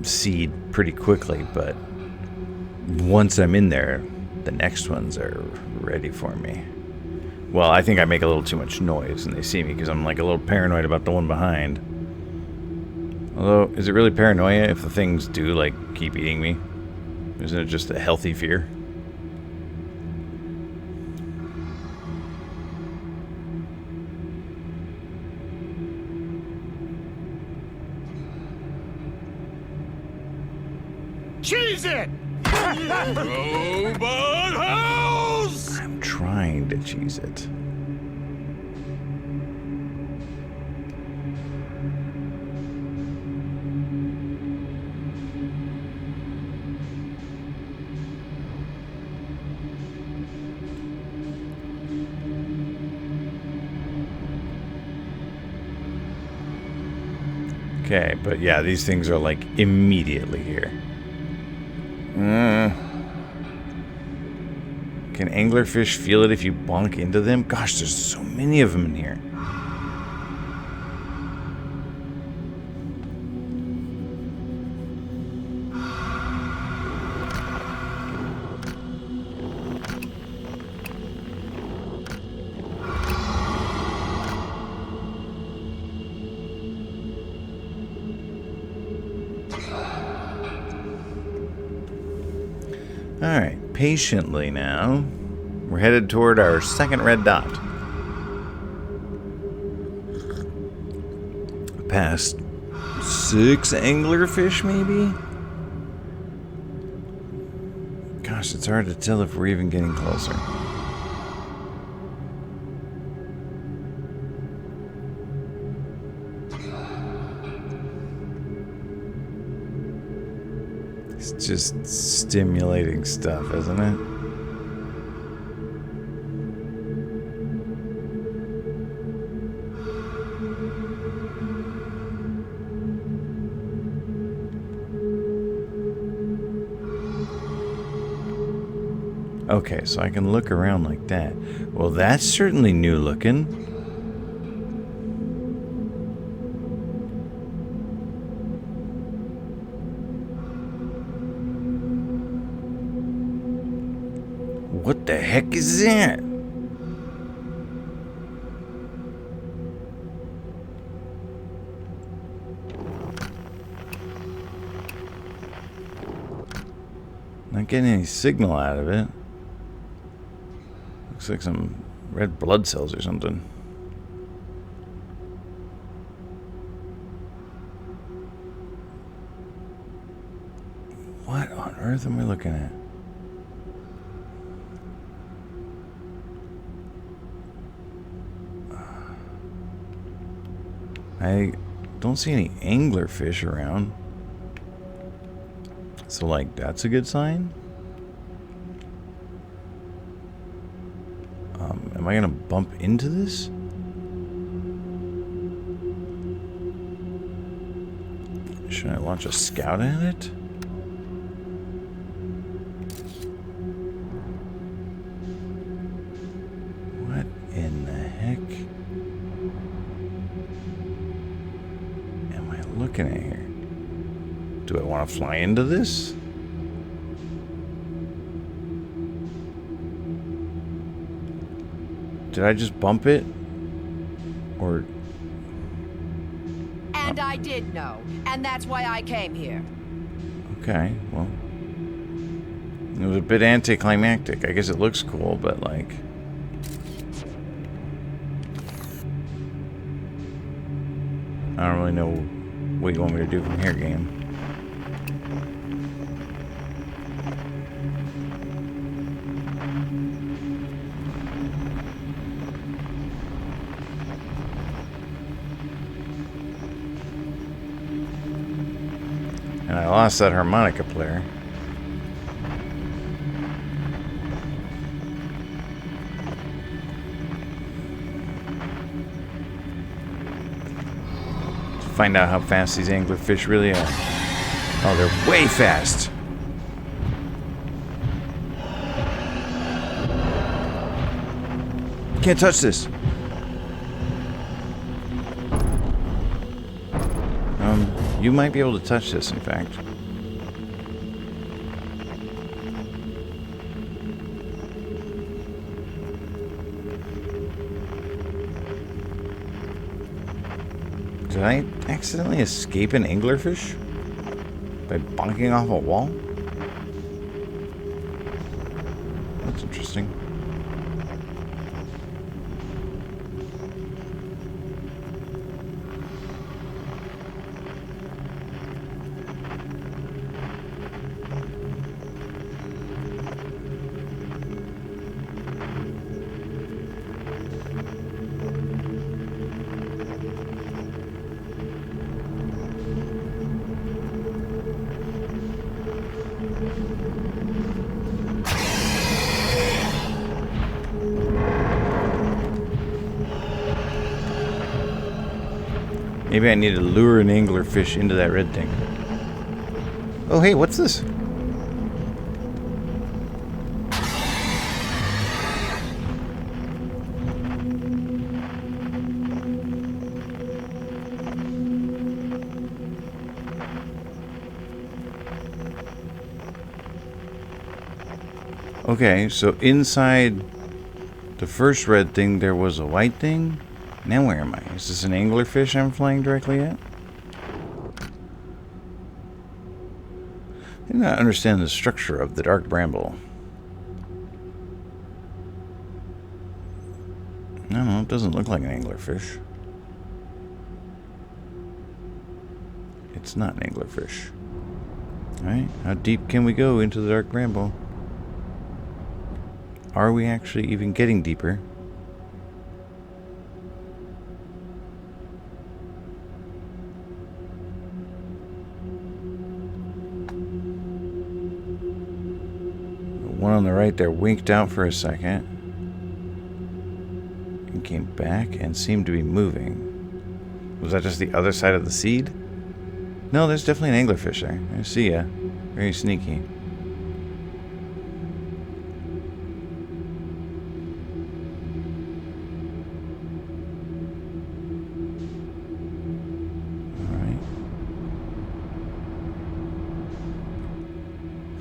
[SPEAKER 1] seed pretty quickly, but once I'm in there, the next ones are ready for me. Well, I think I make a little too much noise and they see me because I'm like a little paranoid about the one behind. Although, is it really paranoia if the things do, like, keep eating me? Isn't it just a healthy fear?
[SPEAKER 6] Cheese it! Robot house!
[SPEAKER 1] I'm trying to cheese it. Okay, but yeah, these things are like immediately here. Can anglerfish feel it if you bonk into them? Gosh, there's so many of them in here. Alright, patiently now. We're headed toward our second red dot. Past 6 anglerfish, maybe? Gosh, it's hard to tell if we're even getting closer. It's just stimulating stuff, isn't it? Okay, so I can look around like that. Well, that's certainly new looking. What the heck is that? Not getting any signal out of it. Looks like some red blood cells or something. What on earth am I looking at? I don't see any anglerfish around. So, like, that's a good sign? Am I gonna bump into this? Should I launch a scout at it? What in the heck am I looking at here? Do I want to fly into this? Did I just bump it? Or...
[SPEAKER 7] And I did know, and that's why I came here.
[SPEAKER 1] Okay, well... It was a bit anticlimactic. I guess it looks cool, but like... I don't really know what you want me to do from here, game. And I lost that harmonica player. To find out how fast these anglerfish really are. Oh, they're way fast. Can't touch this. You might be able to touch this, in fact. Did I accidentally escape an anglerfish? By bonking off a wall? That's interesting. Maybe I need to lure an anglerfish into that red thing. Oh, hey, what's this? Okay, so inside the first red thing there was a white thing. Now where am I? Is this an anglerfish I'm flying directly at? I do not understand the structure of the dark bramble. No, it doesn't look like an anglerfish. It's not an anglerfish. Alright, how deep can we go into the dark bramble? Are we actually even getting deeper? One on the right there winked out for a second and came back and seemed to be moving. Was that just the other side of the seed? No, there's definitely an anglerfish there. I see ya. Very sneaky.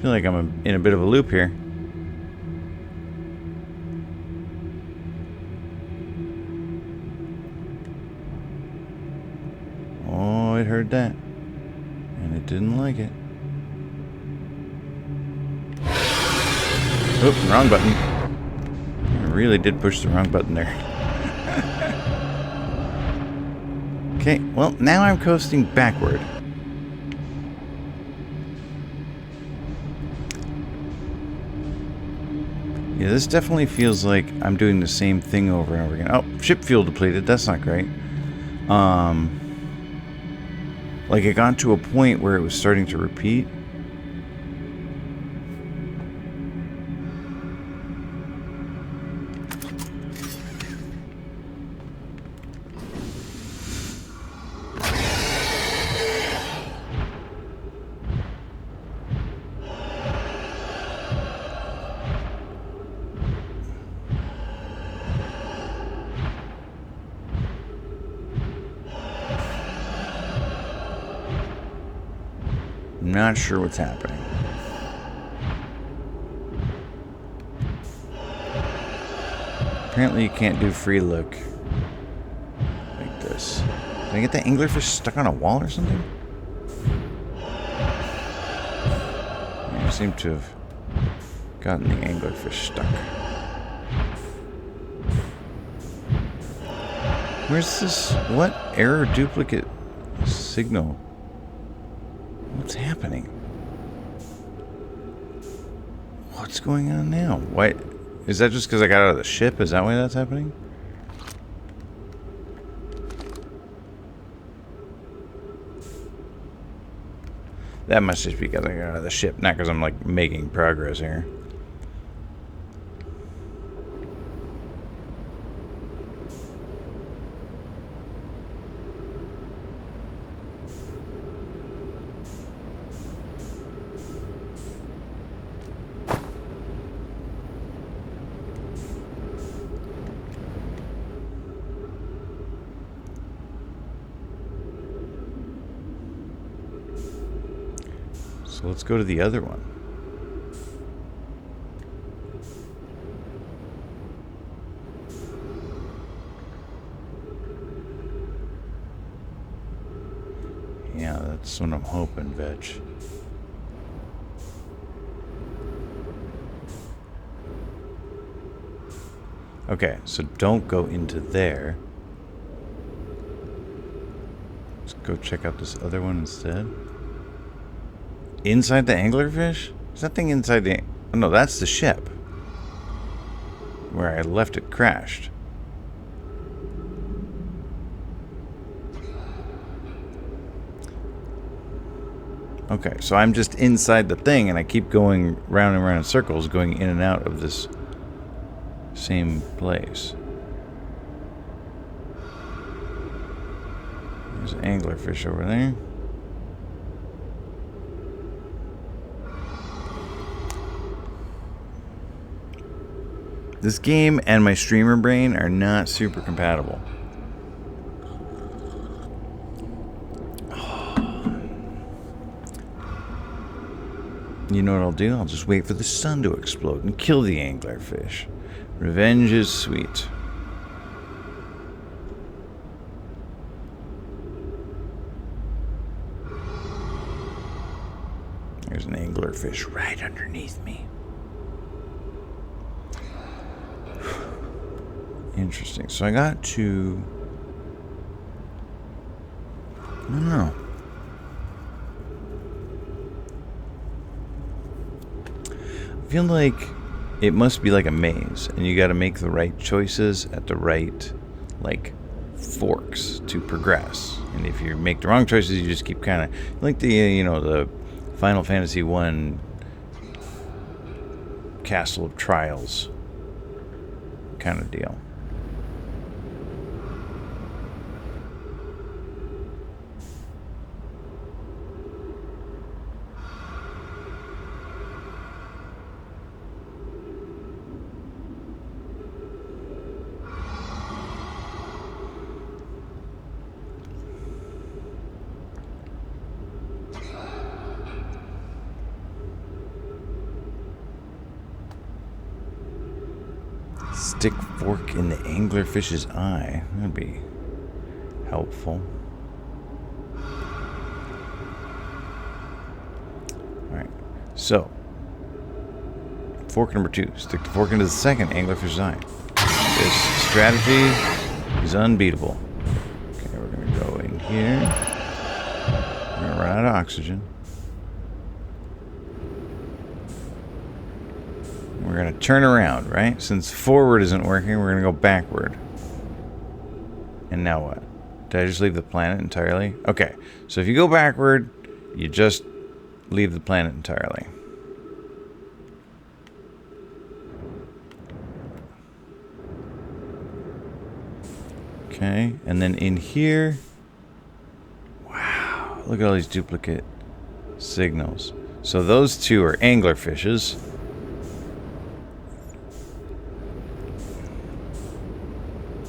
[SPEAKER 1] I feel like I'm in a bit of a loop here. Oh, it heard that. And it didn't like it. Oop, wrong button. I really did push the wrong button there. Okay, well, now I'm coasting backward. Yeah, this definitely feels like I'm doing the same thing over and over again. Oh, ship fuel depleted. That's not great. Like it got to a point where it was starting to repeat. I'm not sure what's happening. Apparently you can't do free look like this. Did I get the anglerfish stuck on a wall or something? Yeah, I seem to have gotten the anglerfish stuck. Where's this? What? Error duplicate signal? What's happening? What's going on now? Why? Is that just because I got out of the ship? Is that why that's happening? That must just be because I got out of the ship, not because I'm like making progress here. So let's go to the other one. Yeah, that's what I'm hoping, Vetch. Okay, so don't go into there. Let's go check out this other one instead. Inside the anglerfish? Is that thing inside the... Oh, no, that's the ship. Where I left it crashed. Okay, so I'm just inside the thing and I keep going round and round in circles, going in and out of this same place. There's an anglerfish over there. This game and my streamer brain are not super compatible. You know what I'll do? I'll just wait for the sun to explode and kill the anglerfish. Revenge is sweet. There's an anglerfish right underneath me. Interesting. So I got to... I don't know. I feel like it must be like a maze, and you got to make the right choices at the right, like, forks to progress. And if you make the wrong choices, you just keep kind of like the you know, the Final Fantasy 1 Castle of Trials kind of deal. Stick fork in the anglerfish's eye. That'd be helpful. Alright, so fork number 2. Stick the fork into the second anglerfish's eye. This strategy is unbeatable. Okay, we're going to go in here. We're going to run out of oxygen. We're going to turn around, right? Since forward isn't working, we're going to go backward. And now what? Did I just leave the planet entirely? Okay, so if you go backward, you just leave the planet entirely. Okay, and then in here, wow, look at all these duplicate signals. So those 2 are anglerfishes.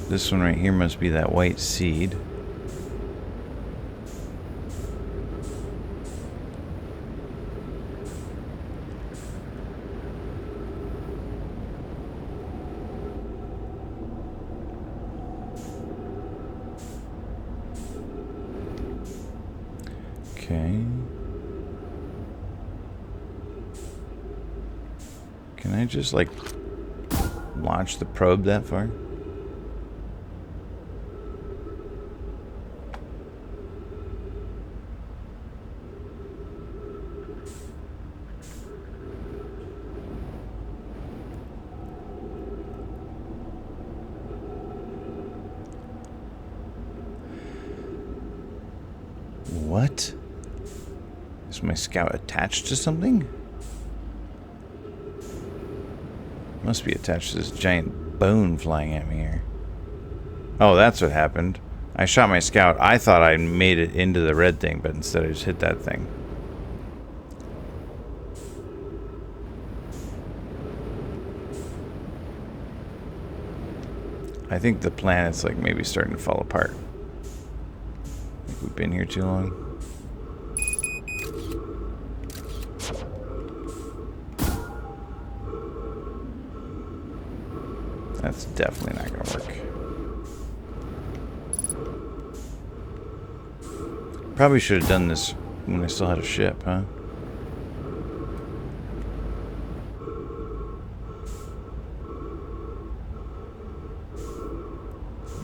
[SPEAKER 1] This one right here must be that white seed. Okay. Can I just, like, launch the probe that far? What? Is my scout attached to something? Must be attached to this giant bone flying at me here. Oh, that's what happened. I shot my scout. I thought I made it into the red thing, but instead I just hit that thing. I think the planet's like maybe starting to fall apart. I think we've been here too long. That's definitely not gonna work. Probably should have done this when I still had a ship, huh?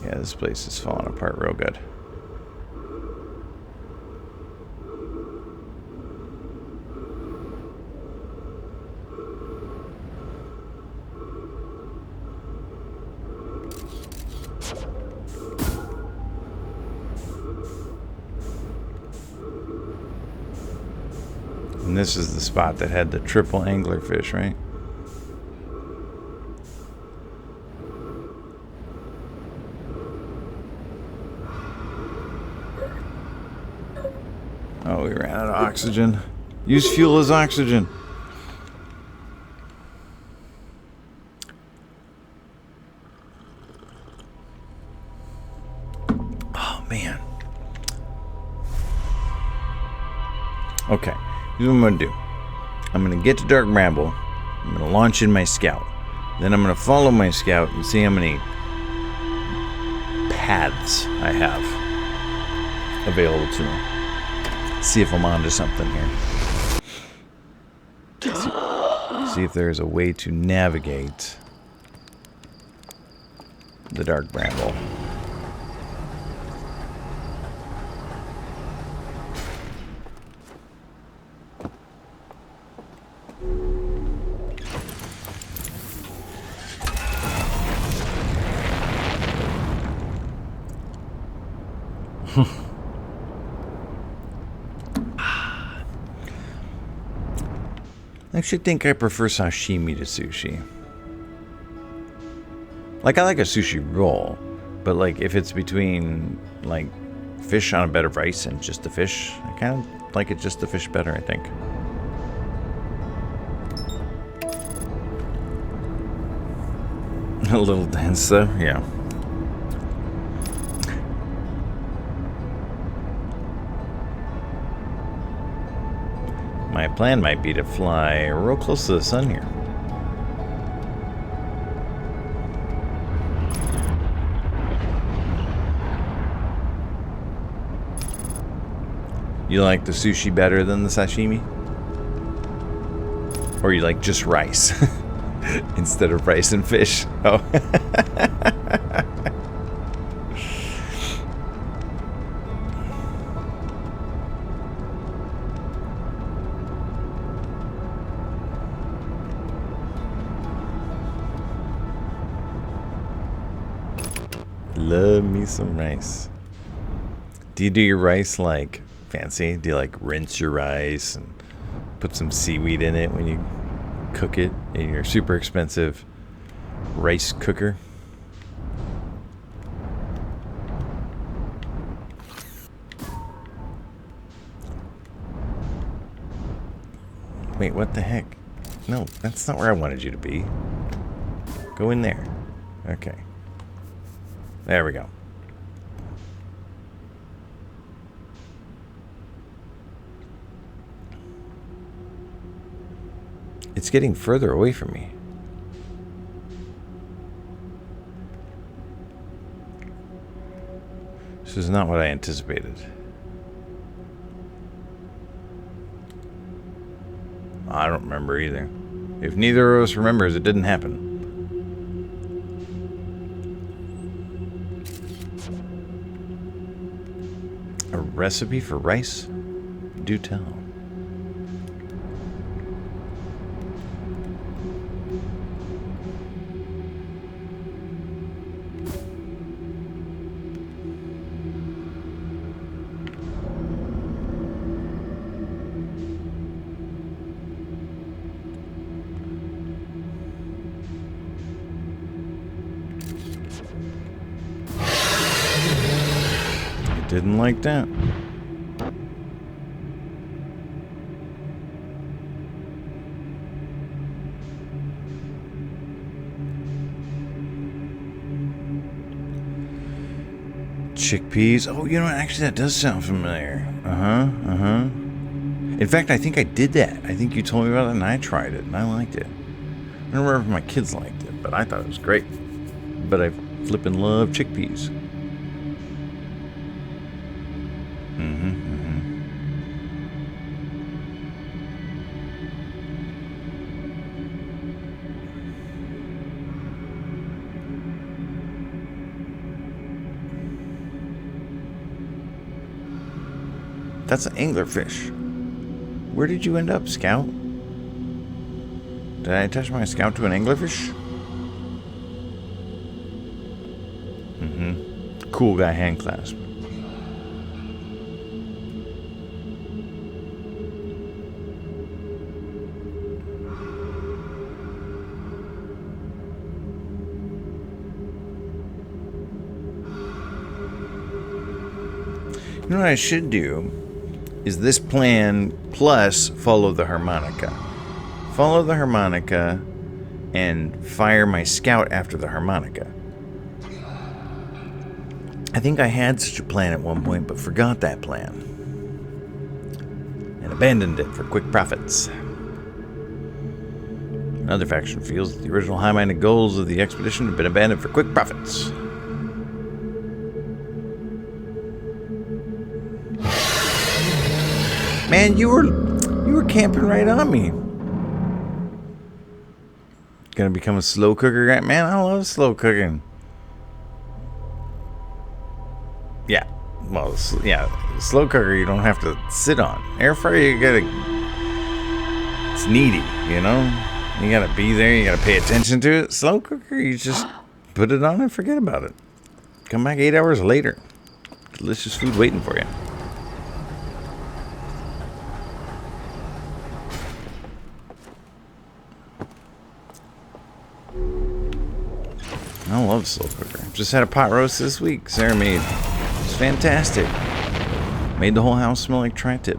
[SPEAKER 1] Yeah, this place is falling apart real good. And this is the spot that had the triple anglerfish, right? Oh, we ran out of oxygen. Use fuel as oxygen. Oh, man. Okay. Here's what I'm going to do. I'm going to get to Dark Bramble. I'm going to launch in my scout. Then I'm going to follow my scout and see how many paths I have available to me. See if I'm onto something here. See if there's a way to navigate the Dark Bramble. I actually think I prefer sashimi to sushi. Like, I like a sushi roll, but like if it's between like fish on a bed of rice and just the fish, I kind of like it just the fish better, I think. A little dense though, yeah. My plan might be to fly real close to the sun here. You like the sushi better than the sashimi? Or you like just rice instead of rice and fish? Oh. Love me some rice. Do you do your rice like fancy? Do you like rinse your rice and put some seaweed in it when you cook it in your super expensive rice cooker? Wait, what the heck? No, that's not where I wanted you to be. Go in there. Okay. There we go. It's getting further away from me. This is not what I anticipated. I don't remember either. If neither of us remembers, it didn't happen. A recipe for rice? Do tell. Didn't like that. Chickpeas. Oh, you know what? Actually, that does sound familiar. In fact, I think I did that. I think you told me about it and I tried it and I liked it. I don't remember if my kids liked it, but I thought it was great. But I flippin' love chickpeas. That's an anglerfish. Where did you end up, Scout? Did I attach my Scout to an anglerfish? Cool guy hand clasp. You know what I should do? Is this plan plus follow the harmonica. Follow the harmonica and fire my Scout after the harmonica. I think I had such a plan at one point, but forgot that plan. And abandoned it for quick profits. Another faction feels that the original high-minded goals of the expedition have been abandoned for quick profits. Man, you were camping right on me. Gonna become a slow cooker guy? Man, I love slow cooking. Yeah, well, yeah, slow cooker you don't have to sit on. Air fryer you gotta, it's needy, you know? You gotta be there, you gotta pay attention to it. Slow cooker, you just put it on and forget about it. Come back 8 hours later. Delicious food waiting for you. I love slow cooker. Just had a pot roast this week. Sarah made. It's fantastic. Made the whole house smell like tri-tip.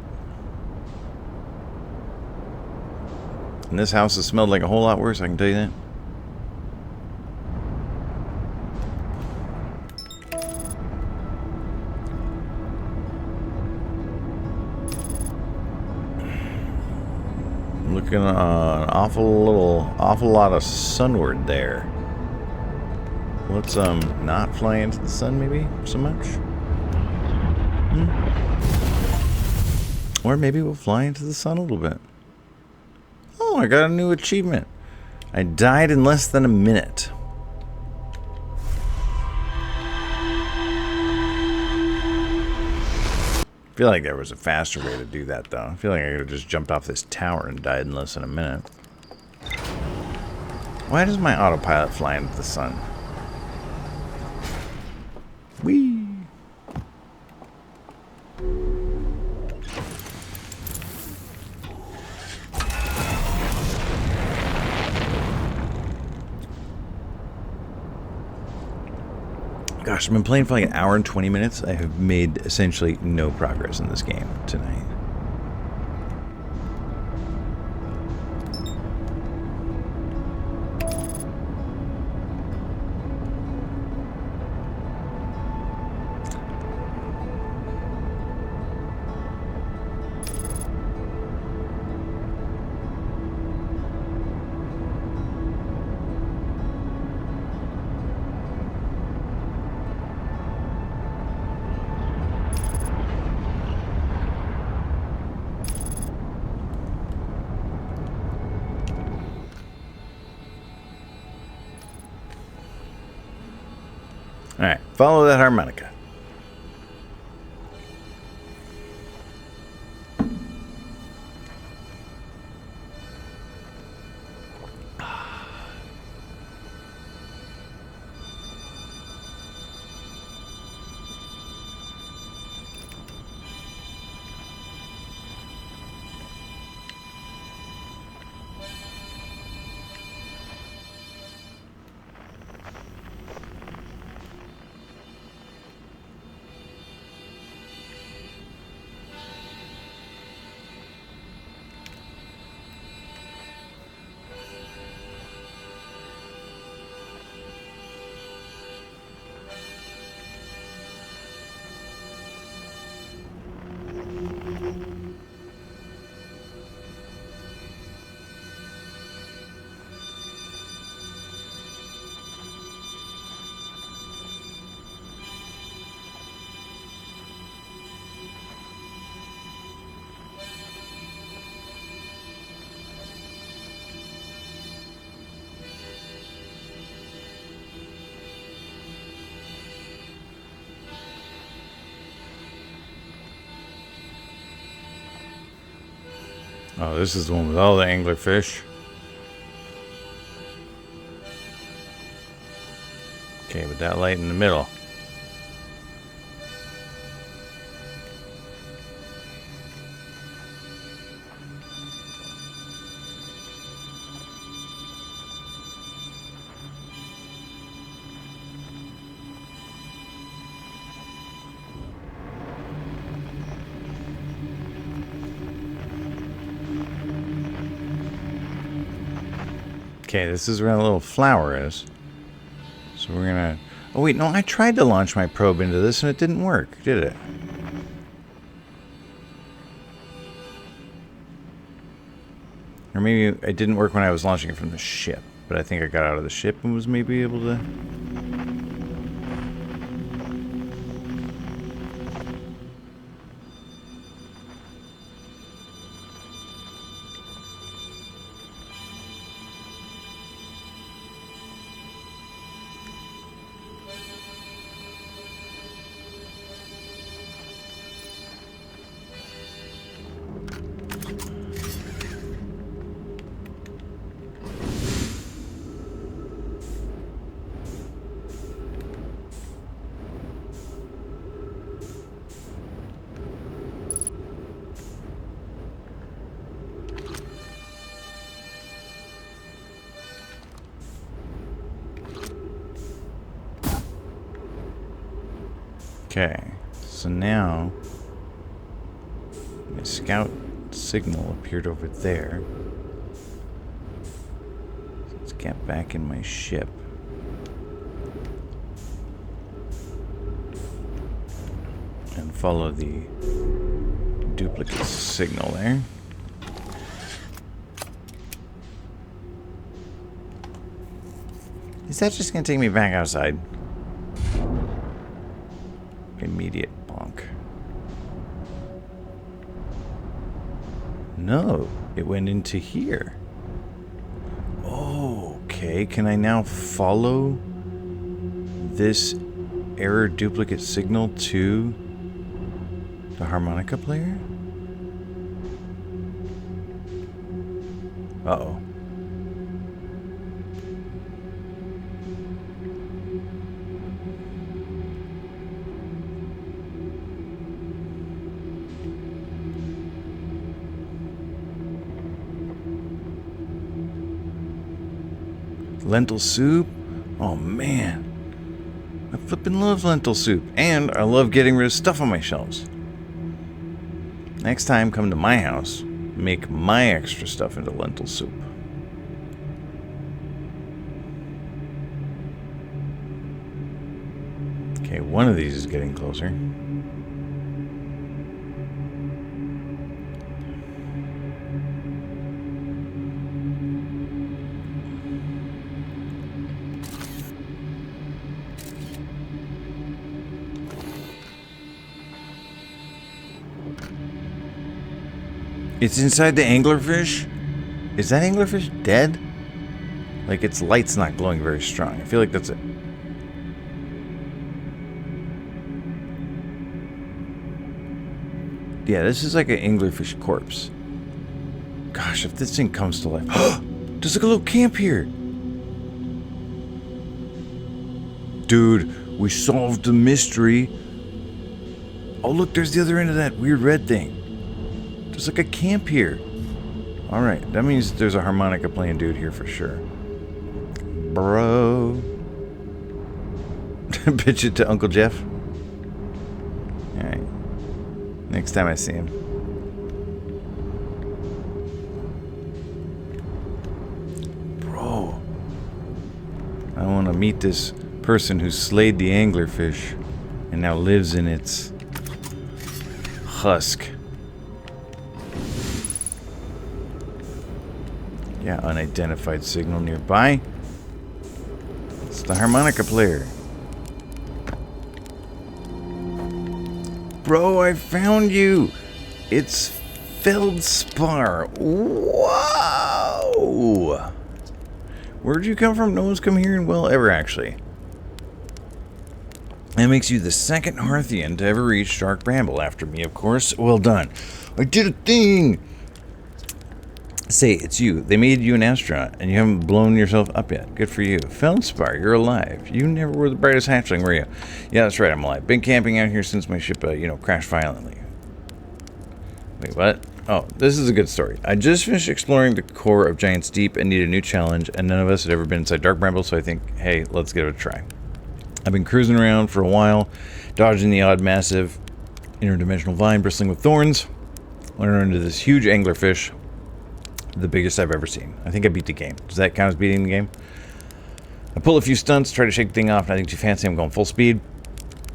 [SPEAKER 1] And this house has smelled like a whole lot worse, I can tell you that. Looking an awful lot of sunward there. Let's not fly into the sun maybe so much. Or maybe we'll fly into the sun a little bit. Oh, I got a new achievement. I died in less than a minute. I feel like there was a faster way to do that, though. I feel like I could have just jumped off this tower and died in less than a minute. Why does my autopilot fly into the sun? Whee! Gosh, I've been playing for like an hour and 20 minutes. I have made essentially no progress in this game tonight. Alright, follow that harmonica. Oh, this is the one with all the anglerfish. Okay, with that light in the middle. Okay, this is where the little flower is. So we're gonna... Oh wait, no, I tried to launch my probe into this and it didn't work, did it? Or maybe it didn't work when I was launching it from the ship. But I think I got out of the ship and was maybe able to... Okay, so now my scout signal appeared over there. So let's get back in my ship. And follow the duplicate signal there. Is that just gonna take me back outside? Immediate bonk. No, it went into here. Okay, can I now follow this error duplicate signal to the harmonica player? Uh-oh. Lentil soup? Oh man. I flippin' love lentil soup. And I love getting rid of stuff on my shelves. Next time, come to my house. Make my extra stuff into lentil soup. Okay, one of these is getting closer. It's inside the anglerfish? Is that anglerfish dead? Like its light's not glowing very strong. I feel like that's it. Yeah, this is like an anglerfish corpse. Gosh, if this thing comes to life. There's like a little camp here. Dude, we solved the mystery. Oh, look, there's the other end of that weird red thing. There's like a camp here. Alright, that means there's a harmonica playing dude here for sure. Bro. Pitch it to Uncle Jeff. Alright. Next time I see him. Bro. I want to meet this person who slayed the anglerfish and now lives in its husk. Yeah, unidentified signal nearby. It's the harmonica player. Bro, I found you! It's Feldspar. Whoa! Where'd you come from? No one's come here in well ever, actually. That makes you the second Hearthian to ever reach Dark Bramble after me, of course. Well done. I did a thing! Say, it's you. They made you an astronaut, and you haven't blown yourself up yet. Good for you. Feldspar, you're alive. You never were the brightest hatchling, were you? Yeah, that's right, I'm alive. Been camping out here since my ship, crashed violently. Wait, what? Oh, this is a good story. I just finished exploring the core of Giant's Deep and needed a new challenge, and none of us had ever been inside Dark Bramble, so I think, hey, let's give it a try. I've been cruising around for a while, dodging the odd massive interdimensional vine bristling with thorns, when I run into this huge anglerfish. The biggest I've ever seen. I think I beat the game. Does that count as beating the game? I pull a few stunts, try to shake the thing off, and I think too fancy, I'm going full speed.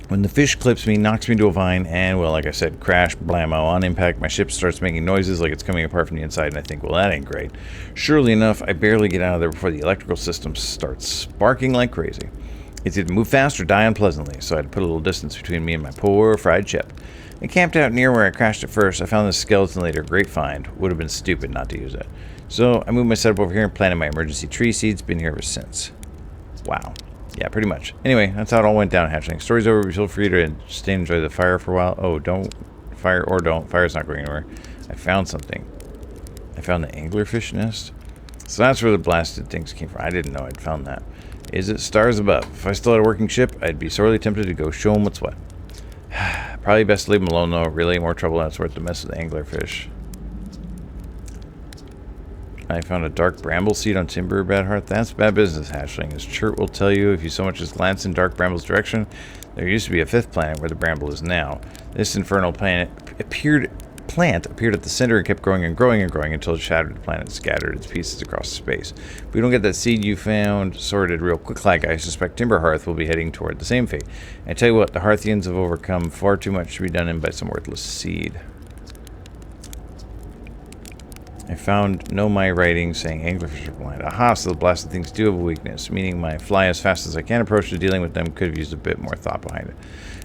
[SPEAKER 1] When the fish clips me, knocks me into a vine, and, well, like I said, crash, blammo. On impact, my ship starts making noises like it's coming apart from the inside, and I think, well, that ain't great. Surely enough, I barely get out of there before the electrical system starts sparking like crazy. It's either move fast or die unpleasantly, so I had to put a little distance between me and my poor fried ship. I camped out near where I crashed at first. I found this skeleton later. Great find. Would have been stupid not to use it. So I moved my setup over here and planted my emergency tree seeds. Been here ever since. Wow. Yeah, pretty much. Anyway, that's how it all went down, hatchling. Story's over. Feel free to stay and enjoy the fire for a while. Oh, don't. Fire or don't. Fire's not going anywhere. I found something. I found the anglerfish nest. So that's where the blasted things came from. I didn't know I'd found that. Is it stars above? If I still had a working ship, I'd be sorely tempted to go show them what's what. Probably best to leave them alone, though. Really, more trouble than it's worth to mess with the anglerfish. I found a dark bramble seed on timber, bad heart. That's bad business, hatchling. As Chert will tell you, if you so much as glance in dark bramble's direction, there used to be a fifth planet where the bramble is now. This infernal plant appeared at the center and kept growing and growing and growing until it shattered the planet and scattered its pieces across space. If we don't get that seed you found sorted real quick, like I suspect Timberhearth will be heading toward the same fate. I tell you what, the Hearthians have overcome far too much to be done in by some worthless seed. I found no my writing saying anglerfish are blind. Aha, so the blasted things do have a weakness, meaning my fly as fast as I can approach to dealing with them could have used a bit more thought behind it.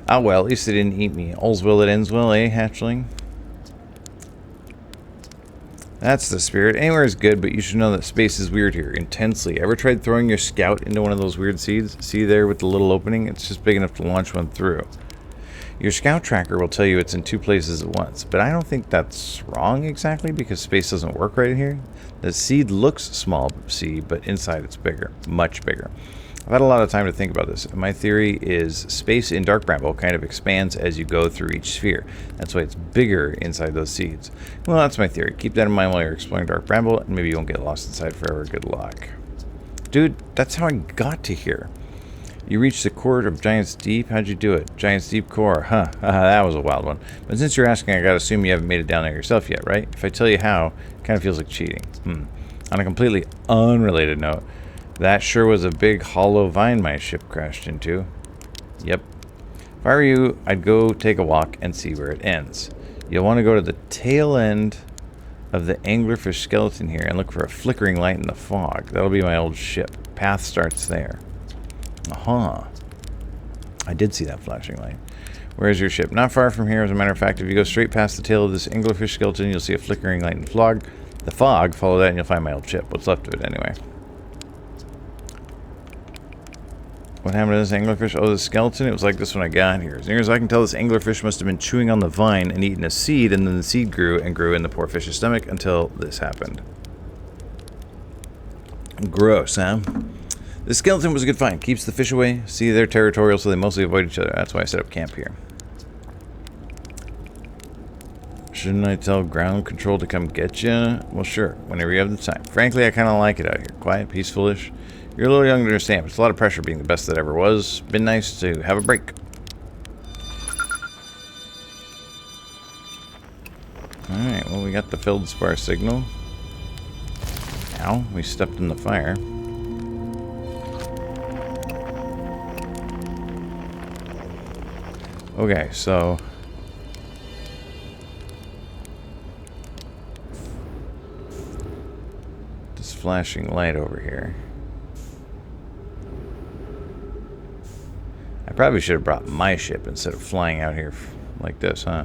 [SPEAKER 1] Ah well, at least they didn't eat me. All's well that ends well, eh, hatchling? That's the spirit. Anywhere is good, but you should know that space is weird here. Intensely. Ever tried throwing your scout into one of those weird seeds? See there with the little opening? It's just big enough to launch one through. Your scout tracker will tell you it's in 2 places at once, but I don't think that's wrong exactly because space doesn't work right here. The seed looks small, see, but inside it's bigger. Much bigger. I've had a lot of time to think about this. My theory is space in Dark Bramble kind of expands as you go through each sphere. That's why it's bigger inside those seeds. Well, that's my theory. Keep that in mind while you're exploring Dark Bramble, and maybe you won't get lost inside forever. Good luck. Dude, that's how I got to here. You reached the core of Giant's Deep? How'd you do it? Giant's Deep core? Huh. That was a wild one. But since you're asking, I gotta assume you haven't made it down there yourself yet, right? If I tell you how, it kind of feels like cheating. On a completely unrelated note, that sure was a big hollow vine my ship crashed into. Yep. If I were you, I'd go take a walk and see where it ends. You'll want to go to the tail end of the anglerfish skeleton here and look for a flickering light in the fog. That'll be my old ship. Path starts there. Aha. I did see that flashing light. Where's your ship? Not far from here, as a matter of fact. If you go straight past the tail of this anglerfish skeleton, you'll see a flickering light in the fog. The fog, follow that and you'll find my old ship. What's left of it, anyway. What happened to this anglerfish? Oh, the skeleton? It was like this when I got here. As near as I can tell, this anglerfish must have been chewing on the vine and eaten a seed, and then the seed grew and grew in the poor fish's stomach until this happened. Gross, huh? The skeleton was a good find. Keeps the fish away. See, they're territorial, so they mostly avoid each other. That's why I set up camp here. Shouldn't I tell ground control to come get you? Well, sure. Whenever you have the time. Frankly, I kind of like it out here. Quiet, peaceful-ish. You're a little young to understand, but it's a lot of pressure being the best that ever was. Been nice to have a break. Alright, well, we got the feldspar signal. Ow, we stepped in the fire. Okay, so... this flashing light over here. I probably should have brought my ship instead of flying out here like this, huh?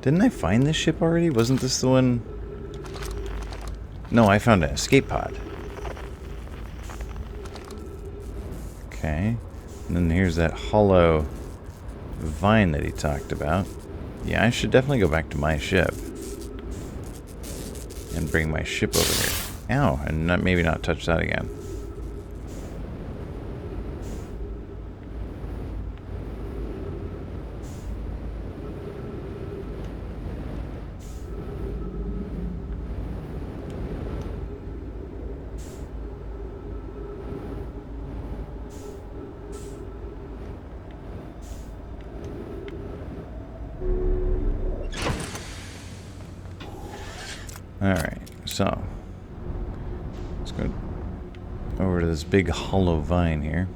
[SPEAKER 1] Didn't I find this ship already? Wasn't this the one... No, I found an escape pod. Okay. And then here's that hollow vine that he talked about. Yeah, I should definitely go back to my ship. And bring my ship over here. Ow, and maybe not touch that again. Alright, so let's go over to this big hollow vine here.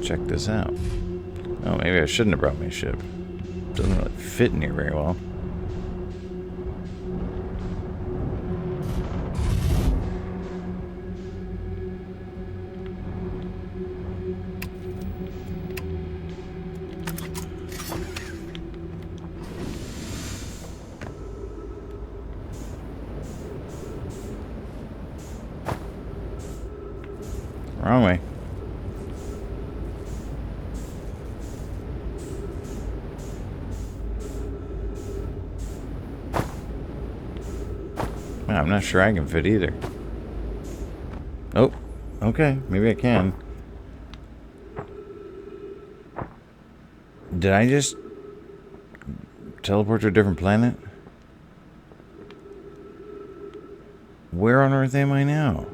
[SPEAKER 1] Check this out. Oh, maybe I shouldn't have brought my ship. Doesn't really fit in here very well. Wrong way. Well, I'm not sure I can fit either. Oh, okay. Maybe I can. Did I just teleport to a different planet? Where on earth am I now?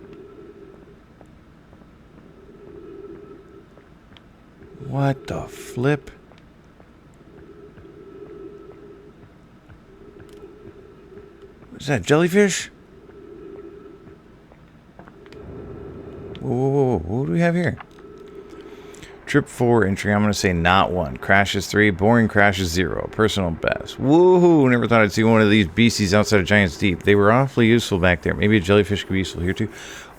[SPEAKER 1] What the flip? What's that, jellyfish? Whoa, whoa, whoa, what do we have here? Trip 4 entry, I'm going to say not 1. Crashes 3. Boring crashes 0. Personal best. Woohoo! Never thought I'd see one of these beasties outside of Giant's Deep. They were awfully useful back there. Maybe a jellyfish could be useful here too.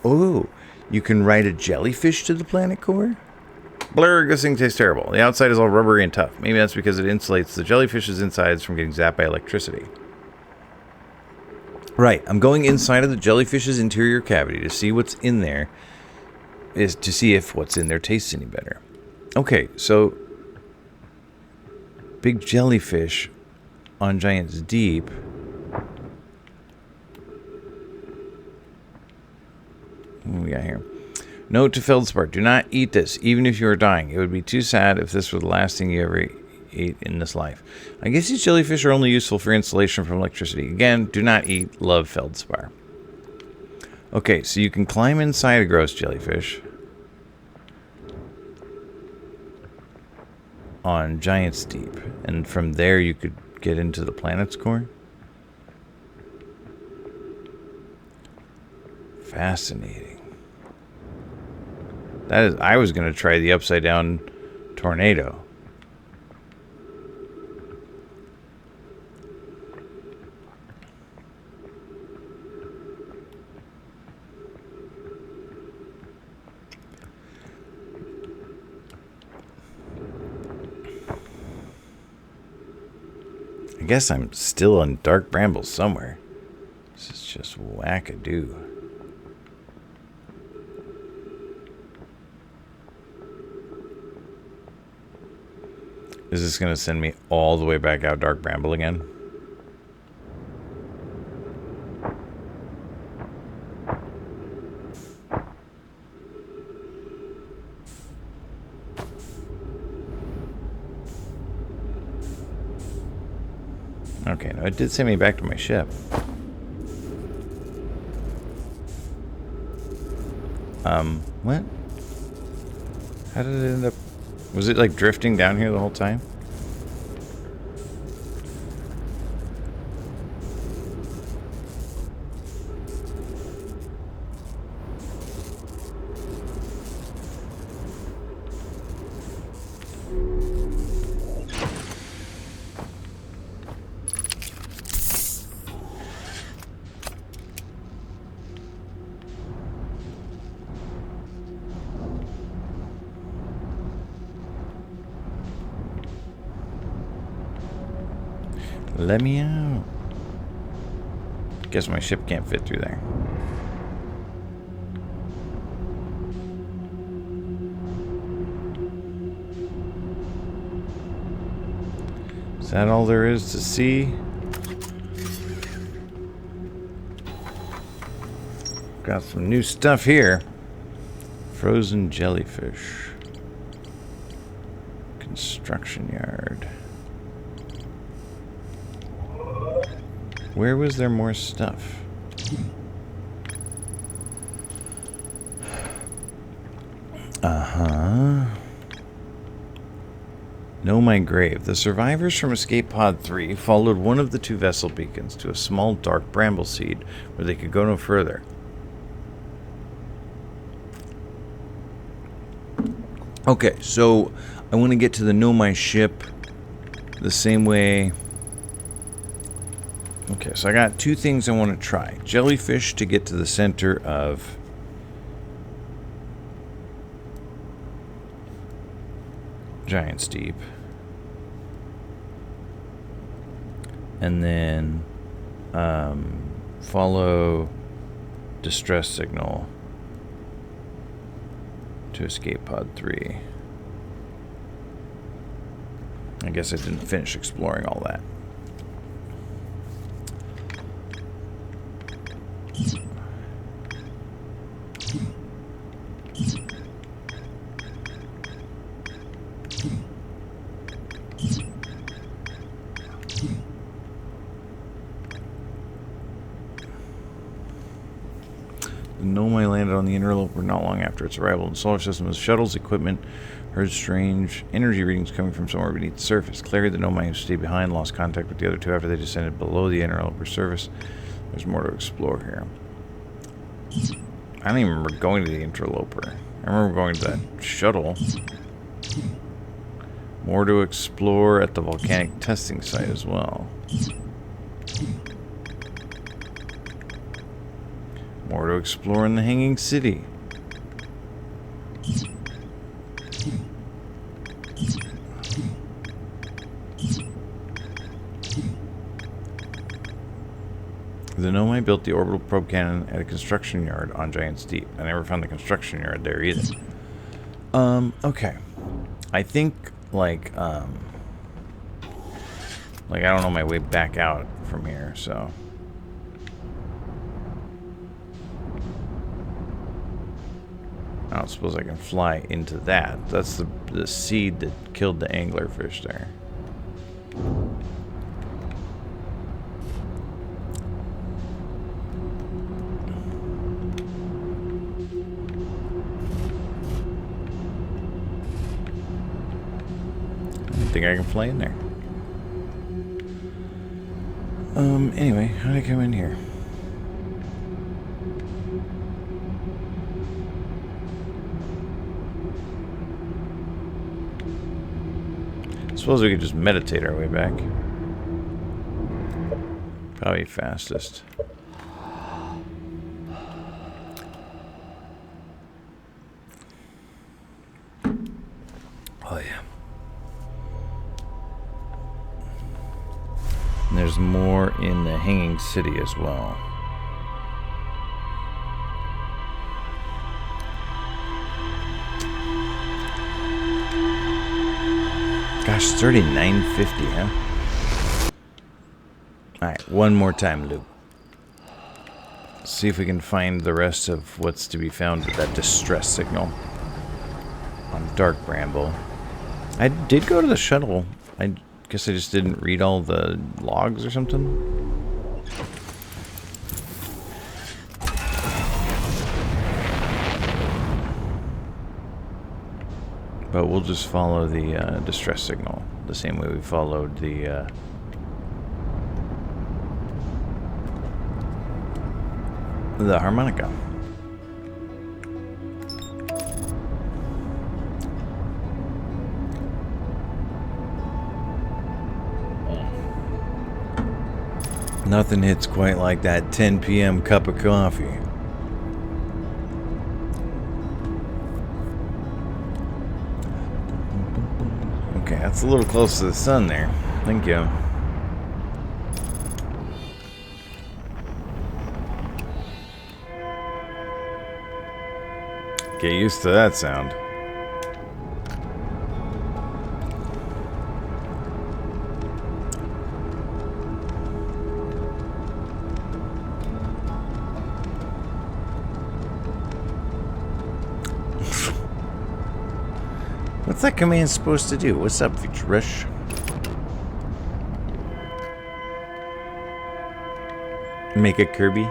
[SPEAKER 1] Oh, you can ride a jellyfish to the planet core? Blur, this thing tastes terrible. The outside is all rubbery and tough. Maybe that's because it insulates the jellyfish's insides from getting zapped by electricity. Right, I'm going inside of the jellyfish's interior cavity to see what's in there. Is to see if what's in there tastes any better. Okay, so big jellyfish on Giant's Deep. What do we got here? Note to Feldspar, do not eat this, even if you are dying. It would be too sad if this were the last thing you ever ate in this life. I guess these jellyfish are only useful for insulation from electricity. Again, do not eat. Love, Feldspar. Okay, so you can climb inside a gross jellyfish on Giant's Deep, and from there you could get into the planet's core. Fascinating. That is, I was going to try the upside down tornado. I guess I'm still in dark brambles somewhere. This is just wackadoo. Is this going to send me all the way back out Dark Bramble again? Okay, no, it did send me back to my ship. What? How did it end up? Was it like drifting down here the whole time? Let me out. Guess my ship can't fit through there. Is that all there is to see? Got some new stuff here. Frozen jellyfish. Construction yard. Where was there more stuff? Know my grave. The survivors from Escape Pod 3 followed one of the two vessel beacons to a small dark bramble seed where they could go no further. Okay, so I want to get to the Know My Ship the same way. Okay, so I got two things I want to try. Jellyfish to get to the center of Giant's Deep. And then follow distress signal to Escape Pod 3. I guess I didn't finish exploring all that. The Nomai landed on the interloper not long after its arrival in the solar system. The shuttle's equipment heard strange energy readings coming from somewhere beneath the surface. Clary, the Nomai who stayed behind, lost contact with the other two after they descended below the interloper surface. There's more to explore here. I don't even remember going to the interloper. I remember going to that shuttle. More to explore at the volcanic testing site as well. More to explore in the Hanging City. The Nomai built the orbital probe cannon at a construction yard on Giant's Deep. I never found the construction yard there either. Okay. I think, like I don't know my way back out from here, so... I don't suppose I can fly into that. That's the seed that killed the anglerfish there. I don't think I can fly in there. Anyway, how did I come in here? Suppose we could just meditate our way back. Probably fastest. Oh yeah. And there's more in the Hanging City as well. Gosh, it's already 9:50, huh? Alright, one more time, Luke. See if we can find the rest of what's to be found with that distress signal on Dark Bramble. I did go to the shuttle. I guess I just didn't read all the logs or something. But we'll just follow the distress signal the same way we followed the harmonica. Nothing hits quite like that 10 p.m. cup of coffee. Okay, that's a little close to the sun there. Thank you. Get used to that sound. What's that command supposed to do? What's up, Future Rush? Make a Kirby?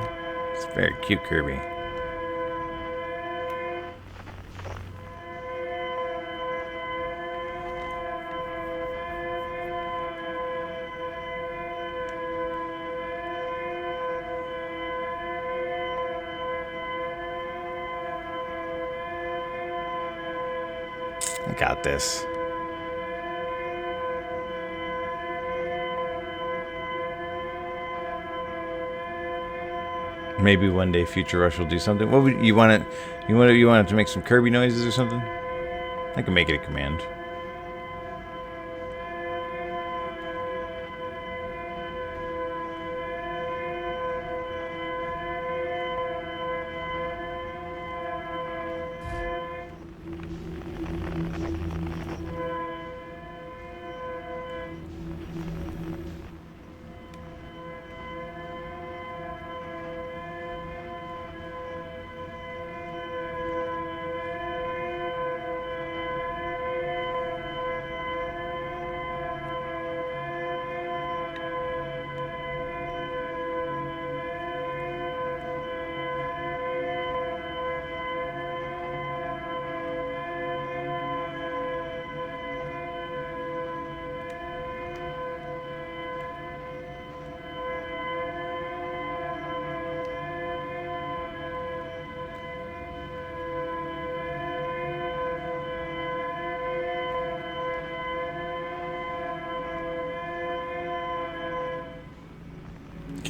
[SPEAKER 1] It's a very cute Kirby. I got this. Maybe one day Future Rush will do something. What would you want it? You want it to make some Kirby noises or something? I can make it a command.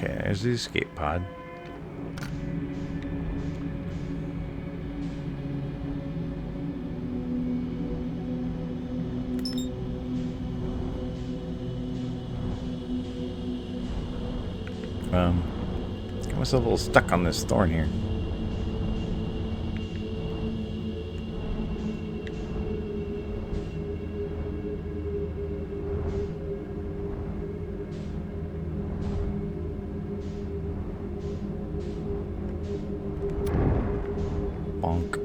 [SPEAKER 1] Okay, there's the escape pod. Got myself a little stuck on this thorn here. Bonk.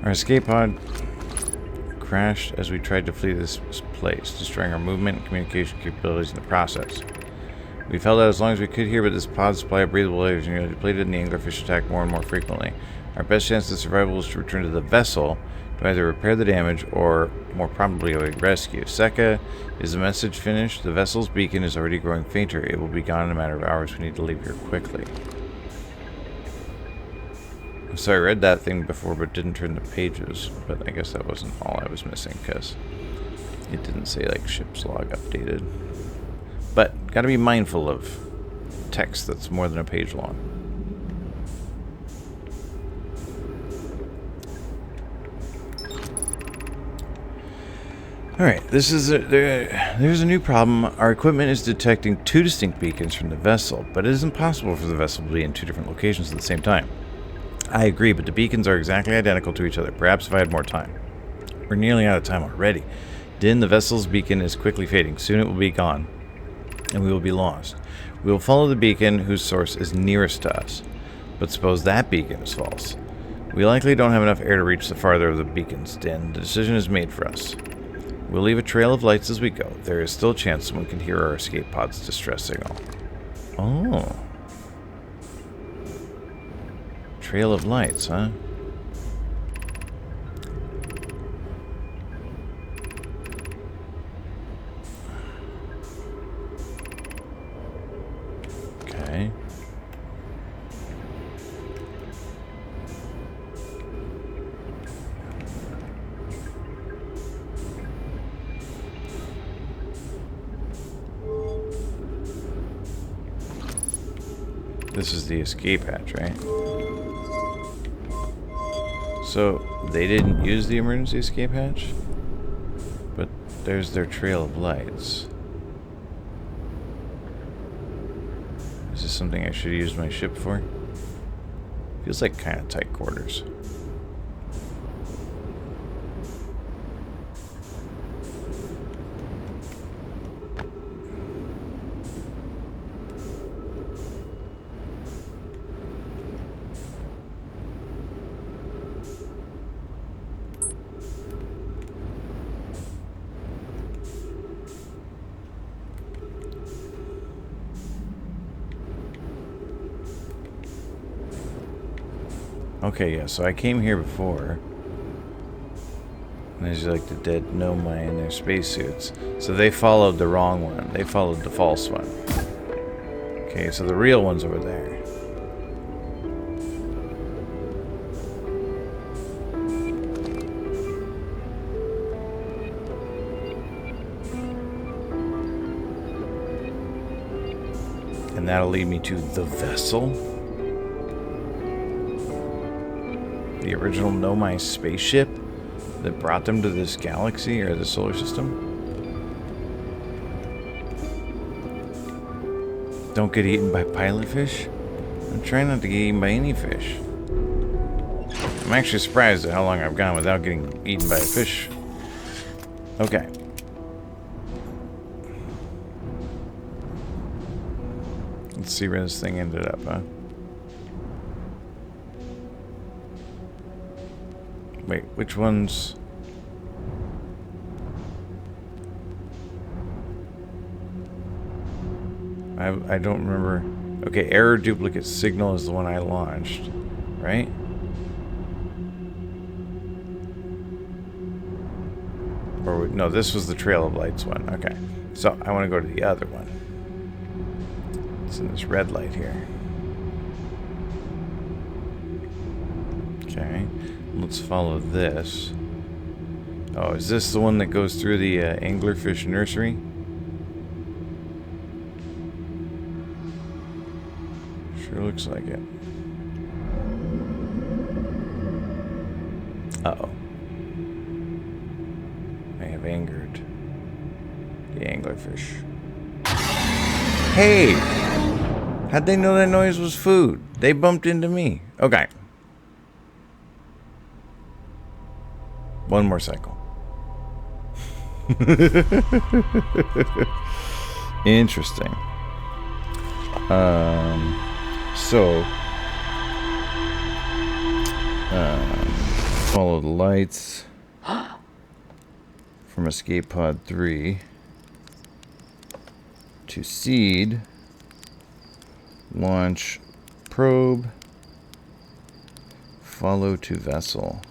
[SPEAKER 1] Our escape pod crashed as we tried to flee this place, destroying our movement and communication capabilities in the process. We've held out as long as we could here, but this pod's supply of breathable air is nearly depleted and the anglerfish attack more and more frequently. Our best chance of survival is to return to the vessel to either repair the damage or, more probably, await rescue. Seka, is the message finished? The vessel's beacon is already growing fainter. It will be gone in a matter of hours. We need to leave here quickly. So I read that thing before but didn't turn the pages, but I guess that wasn't all I was missing because it didn't say like ship's log updated. But gotta be mindful of text that's more than a page long. Alright, there's a new problem. Our equipment is detecting two distinct beacons from the vessel, but it isn't possible for the vessel to be in two different locations at the same time. I agree, but the beacons are exactly identical to each other. Perhaps if I had more time. We're nearly out of time already. Din, the vessel's beacon is quickly fading. Soon it will be gone, and we will be lost. We will follow the beacon whose source is nearest to us. But suppose that beacon is false. We likely don't have enough air to reach the farther of the beacons, Din. The decision is made for us. We'll leave a trail of lights as we go. There is still a chance someone can hear our escape pod's distress signal. Oh. Trail of lights, huh? Okay. This is the escape hatch, right? So, they didn't use the emergency escape hatch? But there's their trail of lights. Is this something I should use my ship for? Feels like kind of tight quarters. Okay, yeah, so I came here before. And there's like the dead Nomai in their spacesuits. So they followed the wrong one. They followed the false one. Okay, so the real one's over there. And that'll lead me to the vessel. The original Nomai spaceship that brought them to this galaxy or the solar system. Don't get eaten by pilotfish? I'm trying not to get eaten by any fish. I'm actually surprised at how long I've gone without getting eaten by a fish. Okay. Let's see where this thing ended up, huh? Wait, which ones? I don't remember. Okay, error duplicate signal is the one I launched, right? Or no, this was the Trail of Lights one. Okay, so I want to go to the other one. It's in this red light here. Okay, let's follow this. Oh, is this the one that goes through the anglerfish nursery? Sure looks like it. Uh-oh. I have angered the anglerfish. Hey! How'd they know that noise was food? They bumped into me. Okay. One more cycle. Interesting. So follow the lights from escape pod 3 to seed, launch probe, follow to vessel.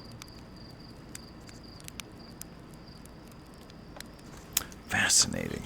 [SPEAKER 1] Fascinating.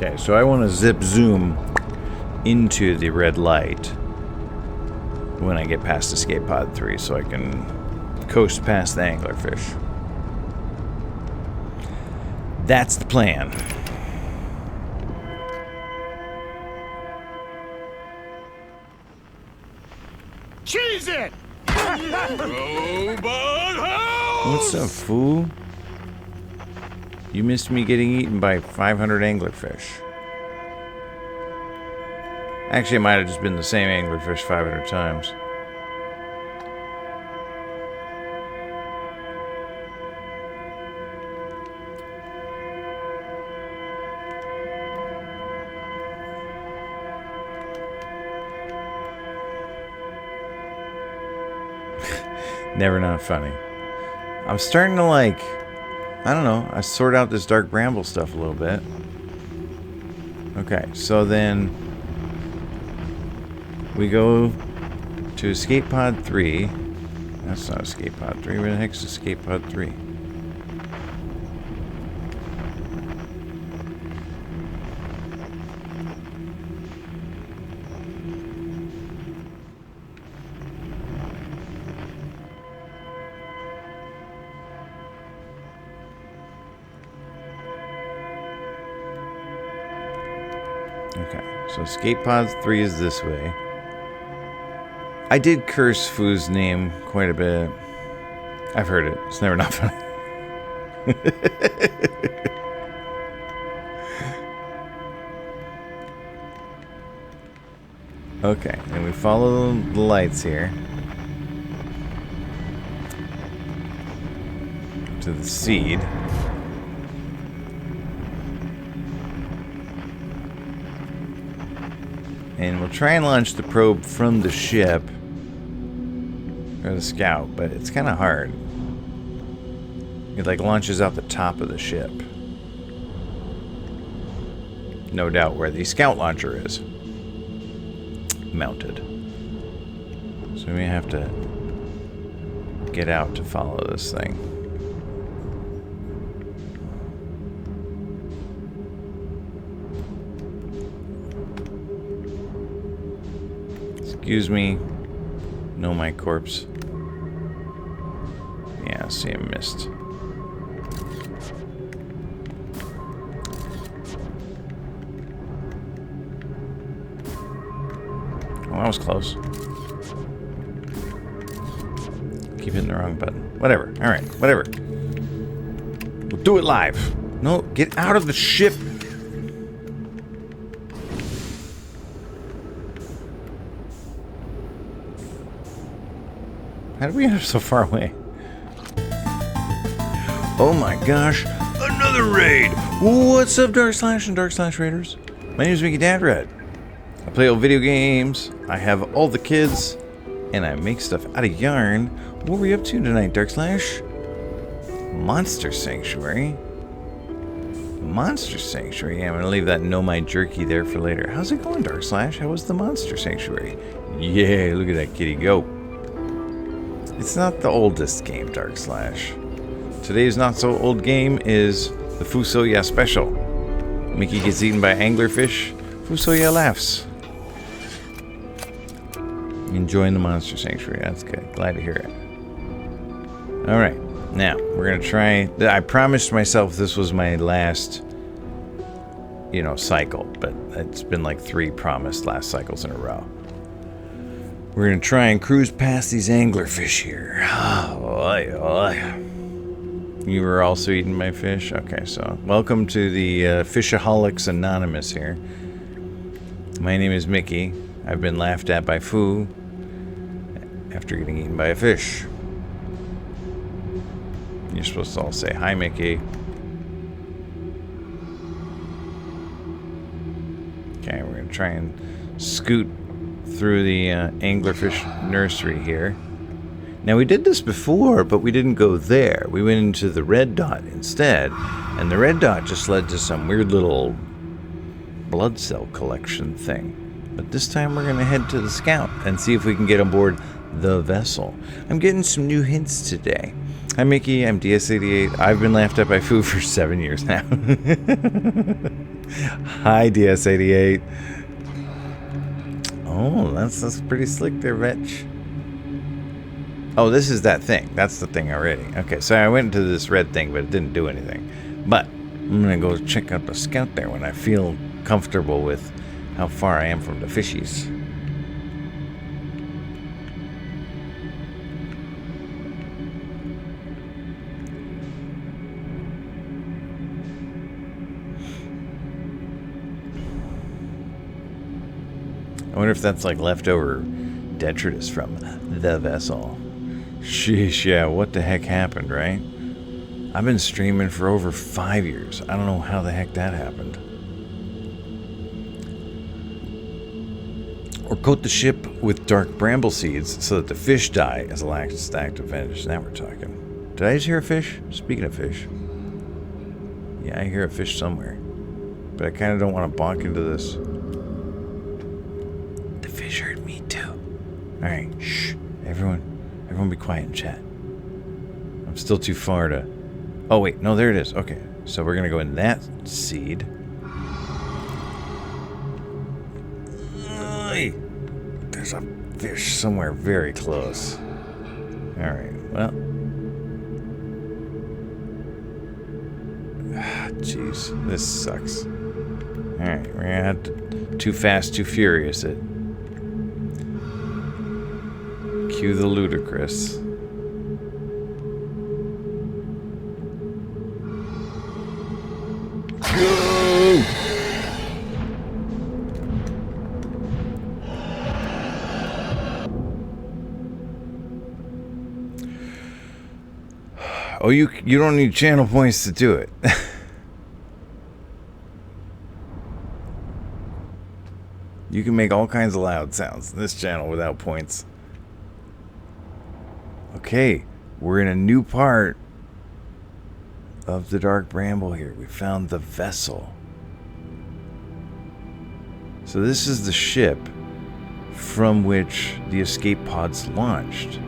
[SPEAKER 1] Okay, so I want to zip zoom into the red light when I get past escape pod 3 so I can coast past the anglerfish. That's the plan.
[SPEAKER 6] Cheese it! Robot house!
[SPEAKER 1] What's up, fool? You missed me getting eaten by 500 anglerfish. Actually, it might have just been the same anglerfish 500 times. Never not funny. I'm starting to like... I don't know. I sort out this dark bramble stuff a little bit. Okay, so then we go to escape pod 3. That's not escape pod 3. Where the heck's escape pod 3? Okay, so escape pod 3 is this way. I did curse Foo's name quite a bit. I've heard it. It's never not funny. Okay, and we follow the lights here to the seed. And we'll try and launch the probe from the ship, or the scout, but it's kind of hard. It like launches out the top of the ship. No doubt where the scout launcher is. mounted. So we may have to get out to follow this thing. Excuse me. No, my corpse. Yeah, see, I missed. Well, that was close. Keep hitting the wrong button. Whatever. Alright, whatever. We'll do it live. No, get out of the ship. How did we end up so far away? Oh my gosh, another raid! What's up, Dark Slash and Dark Slash Raiders? My name is Mickey Dad Red. I play old video games, I have all the kids, and I make stuff out of yarn. What were we up to tonight, Dark Slash? Monster Sanctuary. Monster Sanctuary. Yeah, I'm gonna leave that Know My Jerky there for later. How's it going, Dark Slash? How was the Monster Sanctuary? Yeah, look at that kitty go. It's not the oldest game, Dark Slash. Today's not so old game is the Fusoya Special. Mickey gets eaten by anglerfish. Fusoya laughs. Enjoying the Monster Sanctuary. That's good. Glad to hear it. Alright. Now, we're going to try... I promised myself this was my last, cycle. But it's been like 3 promised last cycles in a row. We're going to try and cruise past these anglerfish here. You were also eating my fish? Okay, so welcome to the Fishaholics Anonymous here. My name is Mickey. I've been laughed at by Fu after getting eaten by a fish. You're supposed to all say, "Hi, Mickey." Okay, we're going to try and scoot through the anglerfish nursery here. Now, we did this before, but we didn't go there. We went into the red dot instead, and the red dot just led to some weird little blood cell collection thing. But this time we're going to head to the scout and see if we can get on board the vessel. I'm getting some new hints today. Hi, Mickey. I'm DS88. I've been laughed at by Fu for 7 years now. Hi, DS88. Oh, that's pretty slick there, Vetch. Oh, this is that thing. That's the thing already. Okay, so I went into this red thing, but it didn't do anything. But I'm going to go check out the scout there when I feel comfortable with how far I am from the fishies. I wonder if that's like leftover detritus from the vessel. Sheesh, yeah, what the heck happened, right? I've been streaming for over 5 years. I don't know how the heck that happened. Or coat the ship with dark bramble seeds so that the fish die as a last act of vengeance. Now we're talking. Did I just hear a fish? Speaking of fish. Yeah, I hear a fish somewhere. But I kind of don't want to bonk into this. The fish heard me too. Alright, shh. Everyone be quiet and chat. I'm still too far to... Oh, wait. No, there it is. Okay. So we're going to go in that seed. There's a fish somewhere very close. Alright, well. Jeez, this sucks. Alright, we're gonna have to Too Fast, Too Furious it. Cue the ludicrous. Go! Oh, you don't need channel points to do it. You can make all kinds of loud sounds in this channel without points. Okay, we're in a new part of the Dark Bramble here. We found the vessel. So this is the ship from which the escape pods launched.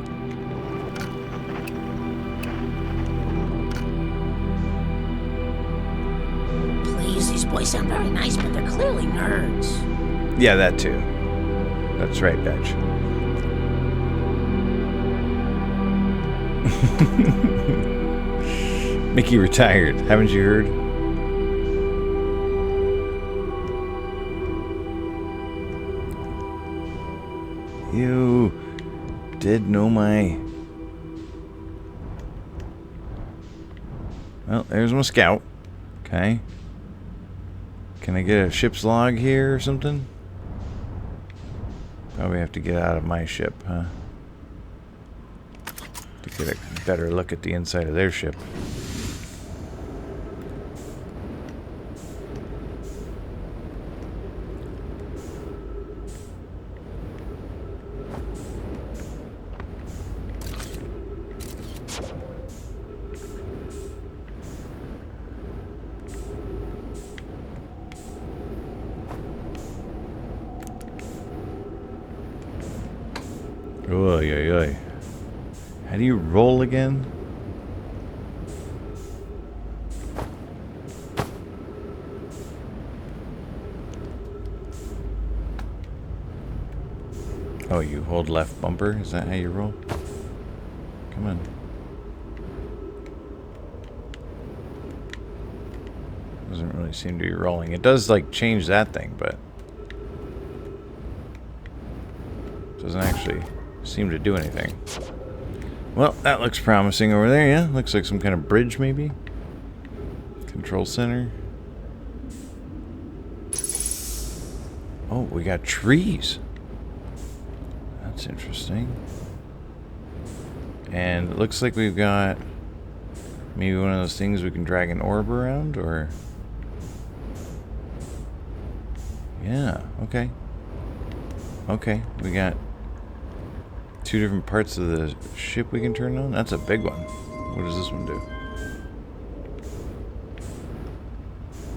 [SPEAKER 2] Please, these boys sound very nice, but they're clearly nerds.
[SPEAKER 1] Yeah, that too. That's right, Badge. Mickey retired. Haven't you heard? You did know my... Well, there's my scout. Okay. Can I get a ship's log here or something? Probably have to get out of my ship, huh? To get a better look at the inside of their ship. Oy, oy, oy. How do you roll again? Oh, you hold left bumper? Is that how you roll? Come on. Doesn't really seem to be rolling. It does, like, change that thing, but... doesn't actually seem to do anything. Well, that looks promising over there, yeah? Looks like some kind of bridge, maybe? Control center. Oh, we got trees. That's interesting. And it looks like we've got maybe one of those things we can drag an orb around, or... yeah, okay. Okay, we got 2 different parts of the ship we can turn on. That's a big one. What does this one do?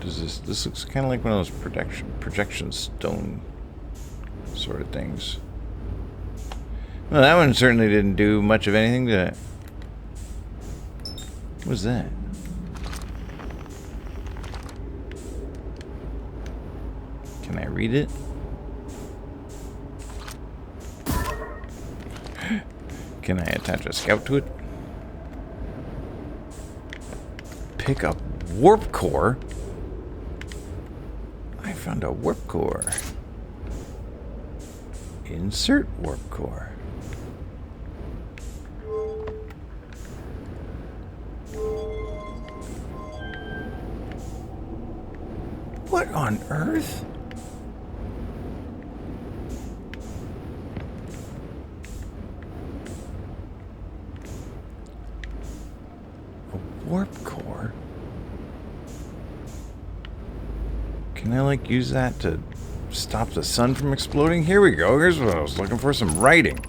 [SPEAKER 1] Does this looks kind of like one of those projection stone sort of things. Well, that one certainly didn't do much of anything to... what was that? Can I read it? Can I attach a scout to it? Pick up warp core? I found a warp core. Insert warp core. What on earth? Warp core? Can I, like, use that to stop the sun from exploding? Here we go. Here's what I was looking for, some writing.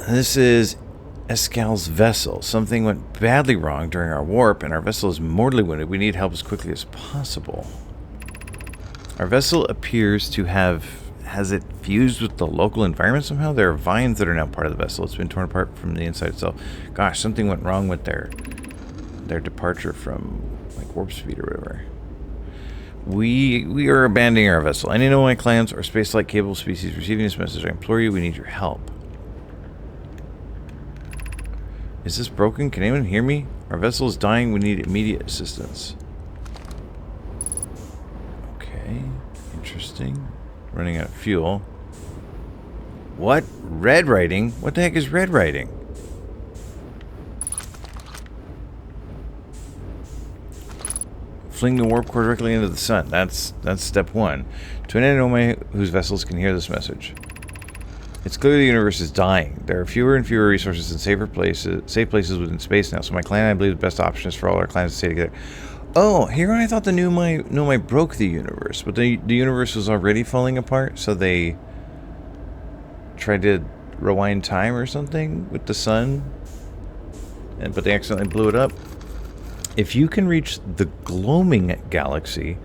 [SPEAKER 1] This is Escal's vessel. Something went badly wrong during our warp, and our vessel is mortally wounded. We need help as quickly as possible. Our vessel appears to have... has it fused with the local environment somehow? There are vines that are now part of the vessel. It's been torn apart from the inside itself. Gosh, something went wrong with their departure from, like, warp speed or whatever. We are abandoning our vessel. Any Nomai clans or space-like capable species receiving this message, I implore you, we need your help. Is this broken? Can anyone hear me? Our vessel is dying. We need immediate assistance. Okay, interesting. Running out of fuel. What? Red writing? What the heck is red writing? Fling the warp core directly into the sun. That's step 1. To any Nomai whose vessels can hear this message. It's clear the universe is dying. There are fewer and fewer resources and safe places within space now. So my clan, I believe, the best option is for all our clans to stay together. Oh, here I thought the Nomai broke the universe, but the universe was already falling apart, so they tried to rewind time or something with the sun, but they accidentally blew it up. If you can reach the gloaming galaxy,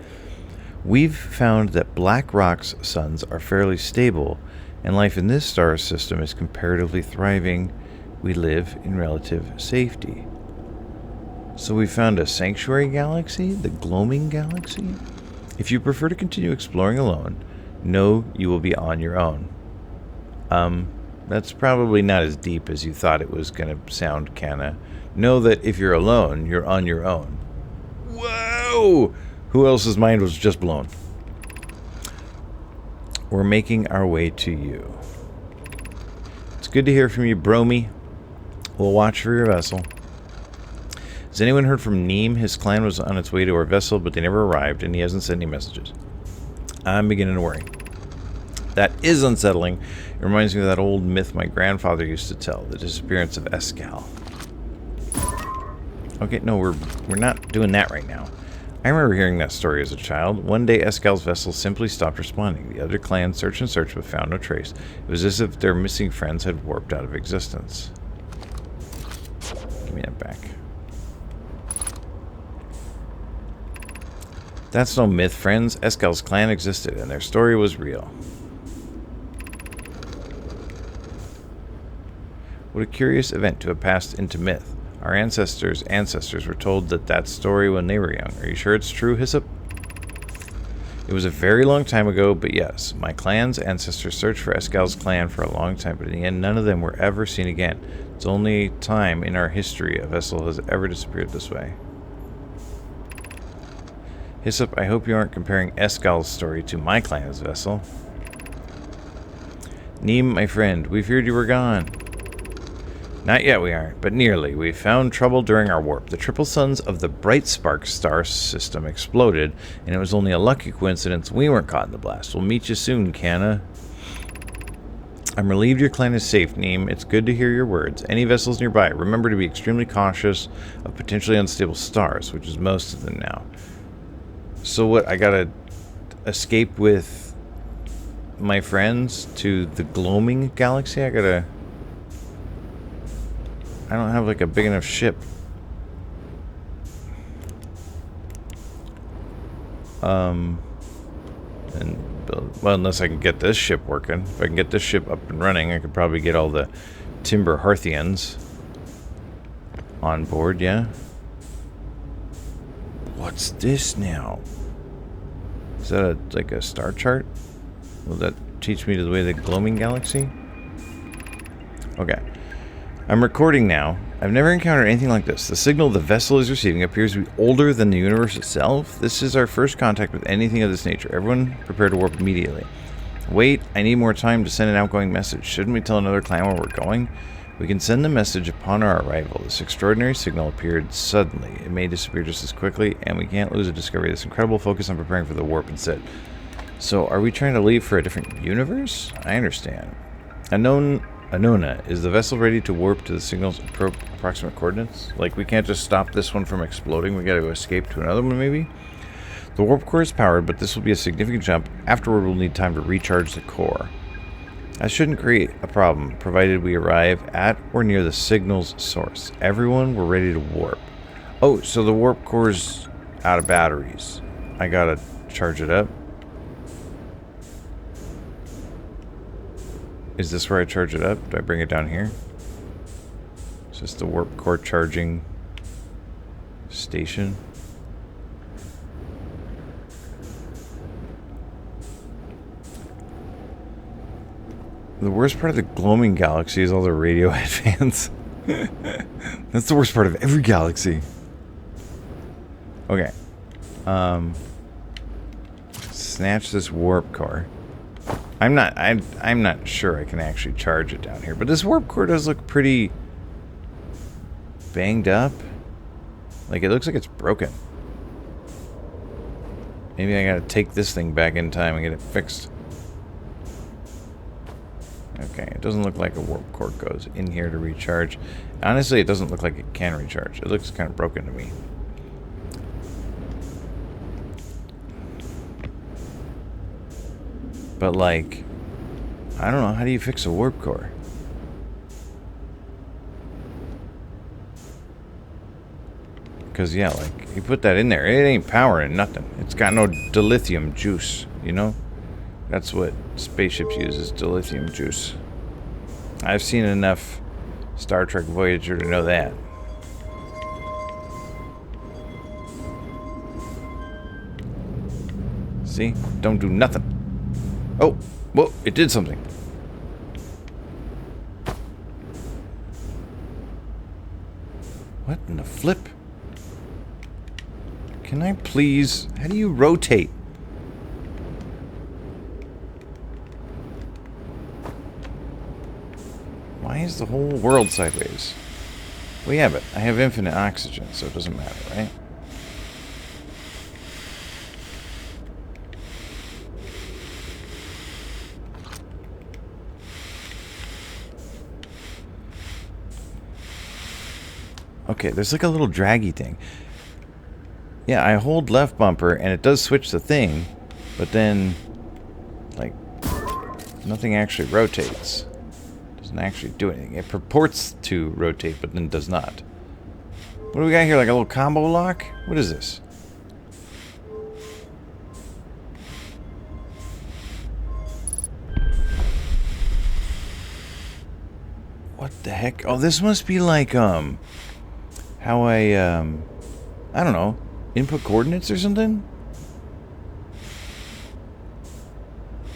[SPEAKER 1] We've found that black rock's suns are fairly stable, and life in this star system is comparatively thriving. We live in relative safety. So we found a sanctuary galaxy, the Gloaming Galaxy. If you prefer to continue exploring alone, know you will be on your own. That's probably not as deep as you thought it was going to sound, kinda. Know that if you're alone, you're on your own. Whoa! Who else's mind was just blown? We're making our way to you. It's good to hear from you, Bromy. We'll watch for your vessel. Has anyone heard from Neem? His clan was on its way to our vessel, but they never arrived, and he hasn't sent any messages. I'm beginning to worry. That is unsettling. It reminds me of that old myth my grandfather used to tell, the disappearance of Escal. Okay, no, we're not doing that right now. I remember hearing that story as a child. One day, Escal's vessel simply stopped responding. The other clans searched and searched, but found no trace. It was as if their missing friends had warped out of existence. Give me that back. That's no myth, friends. Escal's clan existed, and their story was real. What a curious event to have passed into myth. Our ancestors' were told that story when they were young. Are you sure it's true, Hyssop? It was a very long time ago, but yes. My clan's ancestors searched for Escal's clan for a long time, but in the end, none of them were ever seen again. It's only time in our history a vessel has ever disappeared this way. Hyssop, I hope you aren't comparing Escal's story to my clan's vessel. Neem, my friend, we feared you were gone. Not yet we aren't, but nearly. We found trouble during our warp. The triple suns of the Bright Spark star system exploded, and it was only a lucky coincidence we weren't caught in the blast. We'll meet you soon, Canna. I'm relieved your clan is safe, Neem. It's good to hear your words. Any vessels nearby, remember to be extremely cautious of potentially unstable stars, which is most of them now. So what, I gotta escape with my friends to the Gloaming Galaxy? I don't have like a big enough ship. Well, unless I can get this ship working. If I can get this ship up and running, I could probably get all the Timber Hearthians on board, yeah? What's this now? Is that like a star chart? Will that teach me the way of the Gloaming Galaxy? Okay. I'm recording now. I've never encountered anything like this. The signal the vessel is receiving appears to be older than the universe itself. This is our first contact with anything of this nature. Everyone prepare to warp immediately. Wait, I need more time to send an outgoing message. Shouldn't we tell another clan where we're going? We can send the message upon our arrival. This extraordinary signal appeared suddenly. It may disappear just as quickly, and we can't lose a discovery of this incredible focus on preparing for the warp instead. So, are we trying to leave for a different universe? I understand. Anona, is the vessel ready to warp to the signal's approximate coordinates? Like, we can't just stop this one from exploding. We gotta go escape to another one, maybe? The warp core is powered, but this will be a significant jump. Afterward, we'll need time to recharge the core. That shouldn't create a problem, provided we arrive at or near the signal's source. Everyone, we're ready to warp. Oh, so the warp core's out of batteries. I gotta charge it up. Is this where I charge it up? Do I bring it down here? Is this the warp core charging station? The worst part of the Gloaming Galaxy is all the Radiohead fans. That's the worst part of every galaxy. Okay. Snatch this warp core. I'm not sure I can actually charge it down here, but this warp core does look pretty banged up. Like, it looks like it's broken. Maybe I gotta take this thing back in time and get it fixed. Okay, it doesn't look like a warp core goes in here to recharge. Honestly, it doesn't look like it can recharge. It looks kind of broken to me. But, like, I don't know, how do you fix a warp core? Because, yeah, like, you put that in there, it ain't powering nothing. It's got no dilithium juice, you know? That's what spaceships use, is dilithium juice. I've seen enough Star Trek Voyager to know that. See? Don't do nothing. Oh, whoa, it did something. What in the flip? Can I please... How do you rotate? Why is the whole world sideways? Well, yeah, but I have infinite oxygen, so it doesn't matter, right? Okay, there's like a little draggy thing. Yeah, I hold left bumper and it does switch the thing, but then, like, nothing actually rotates. Doesn't actually do anything. It purports to rotate, but then does not. What do we got here? Like a little combo lock? What is this? What the heck? Oh, this must be like, how I don't know, input coordinates or something?